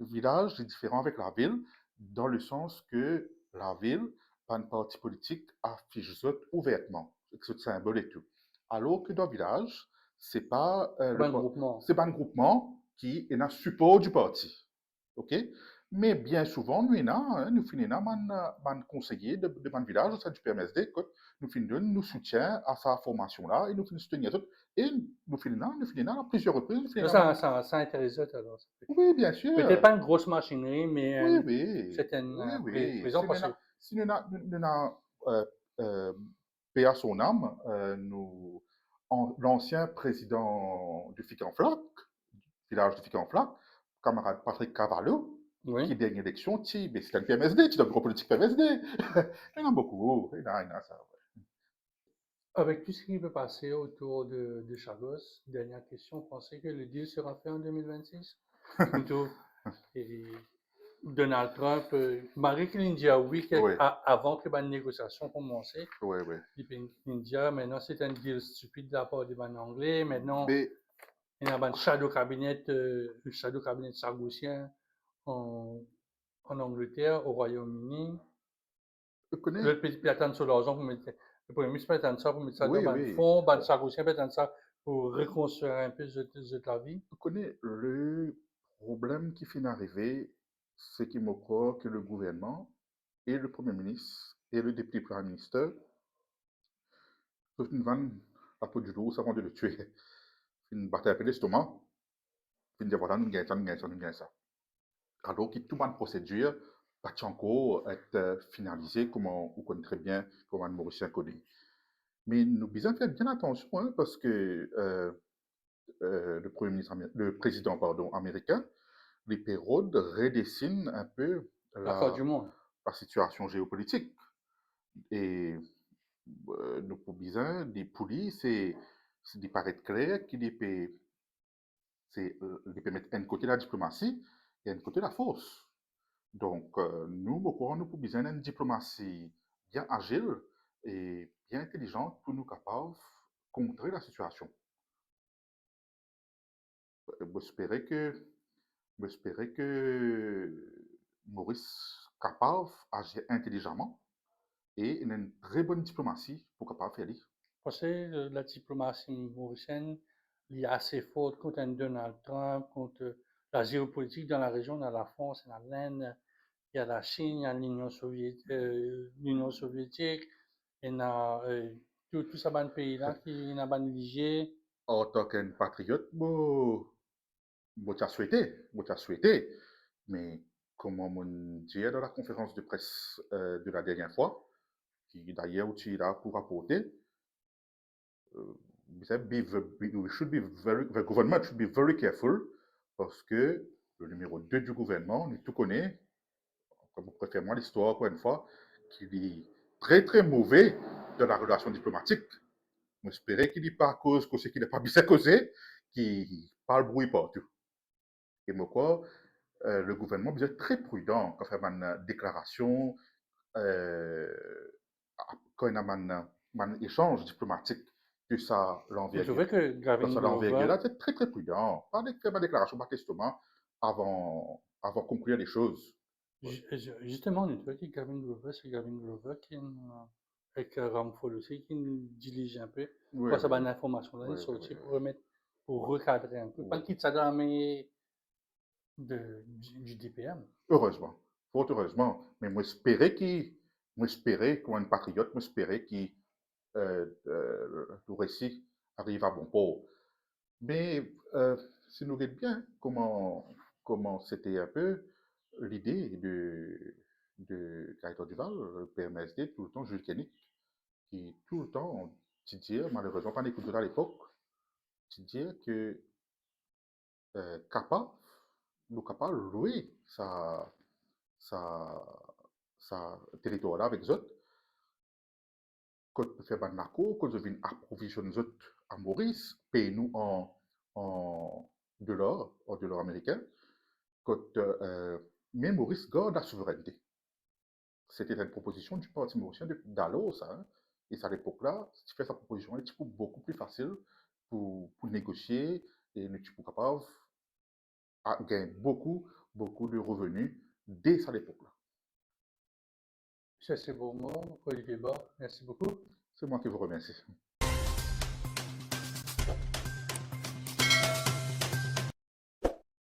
Village est différent avec la ville, dans le sens que la ville, pas un parti politique, affiche ça ouvertement, avec ce symbole et tout. Alors que dans le village, c'est pas C'est pas un groupement. c'est pas un groupement qui est un support du parti. OK? Mais bien souvent, nous finissons man conseiller de man village, au sein du PMSD, écoute, nous finissons, nous soutient à sa formation-là, et nous finissons soutenir tout. Et nous finissons à plusieurs reprises, nous Là, finissons, ça intéresse alors. oui, bien Peut-être sûr. pas une grosse machinerie, mais Oui, une oui, certaine oui, oui. présence parce que Si nous n'a, euh, paix à son âme, l'ancien président du FIC en Flac, village du FIC en Flac, camarade Patrick Cavallo, qui oui. dernière élection, mais c'est un PMSD, tu es un gros politique PMSD. Il y en a beaucoup, il y en a ça. Ouais. Avec tout ce qui peut passer autour de Chagos, dernière question, vous pensez que le deal sera fait en 2026? Plutôt, et Donald Trump, malgré qu'il dit oui Oui, avant que la négociation commence, oui, oui. il dit maintenant c'est un deal stupide de la part des Anglais, maintenant Mais, il y a un shadow cabinet sargousien en, en Angleterre, au Royaume-Uni. je connais, L'autre pays peut attendre sur l'argent pour mettre, le premier ministre peut attendre ça pour mettre ça oui, dans le oui. fonds, le sargousien peut attendre ça pour reconstruire un peu de la vie. Je connais le problème qui finit d'arriver, c'est qu'il me croit que le gouvernement et le Premier ministre et le député Prime Minister peuvent une vanne à peau du loup avant de le tuer. Une bataille avec l'estomac, une dire voilà, nous gagnons ça, nous gagnons ça, nous gagnons ça. Alors que toute bonne procédure va encore être finalisée, comme on connaît très bien, comme Anne Mauricien connaît. Mais nous devons faire bien attention, hein, parce que le président pardon, américain, les périodes redessinent un peu L'accord du monde. la situation géopolitique. Et nous pouvons bien des poulies, c'est de paraître clair qu'il peut mettre un côté la diplomatie et un côté la force. Donc, nous, au courant, nous pouvons besoin d'une diplomatie bien agile et bien intelligente pour nous capables de contrer la situation. J'espérais que Maurice capable d'agir intelligemment et il a une très bonne diplomatie pour capable faire lire. Parce que la diplomatie mauricienne est assez forte contre un Donald Trump, contre la géopolitique dans la région, dans la France, dans l'Inde, il y a la Chine, il y a l'Union soviétique, il y a tout ça, ban pays-là qui n'a pas négligé. En tant qu'un patriote, moi, t'as souhaité, mais comme on dit dans la conférence de presse de la dernière fois, qui d'ailleurs tu es là pour apporter, the government should be very careful parce que le numéro 2 du gouvernement, nous tout connaît, comme vous préférez moi l'histoire encore une fois, qu'il est très très mauvais dans la relation diplomatique. J'espérais qu'il n'est pas à cause que ce qu'il n'est pas bien causé, qui parle bruit partout. Et moi quoi, le gouvernement est très prudent quand il fait une déclaration, euh, quand il y a un échange diplomatique, que ça Vous l'envergure. trouvez que Quand Gavin ça Glover, l'envergure là, c'est très très prudent. Pas de faire une déclaration, pas testament avant de conclure les choses. Ouais. justement, on trouvez que Gavin Glover, c'est Gavin Glover qui, avec Ramphol aussi, qui nous dirige un peu, Oui, pour ça, oui, bonne information là, oui, il oui, oui, sortit pour oui. remettre, pour recadrer un peu. Pas Oui. quitte ça dans la main du DPM. Heureusement, fort heureusement. Mais moi espérais, comme un patriote, moi espérais qu'il le récit arrive à bon port. Mais si nous regardons bien comment c'était un peu l'idée de Gaëtan Duval, le PMSD, tout le temps, Jules Kennedy, qui tout le temps, tu dis, malheureusement, pas d'écoute à l'époque, tu dis que capable, nous capable de louer sa, sa territoire là avec eux, quand on fait un accord, quand on vient approvisionner eux à Maurice, paye-nous en dollars américains, quand, mais Maurice garde la souveraineté. C'était une proposition du Parti mauricien d'alors, ça, hein. Et c'est à l'époque-là, si tu fais sa proposition, elle est beaucoup plus facile pour négocier et tu es capable de gagner beaucoup de revenus dès cette époque-là. Ça, c'est beau mot, Olivier Bas. Merci beaucoup. C'est moi qui vous remercie.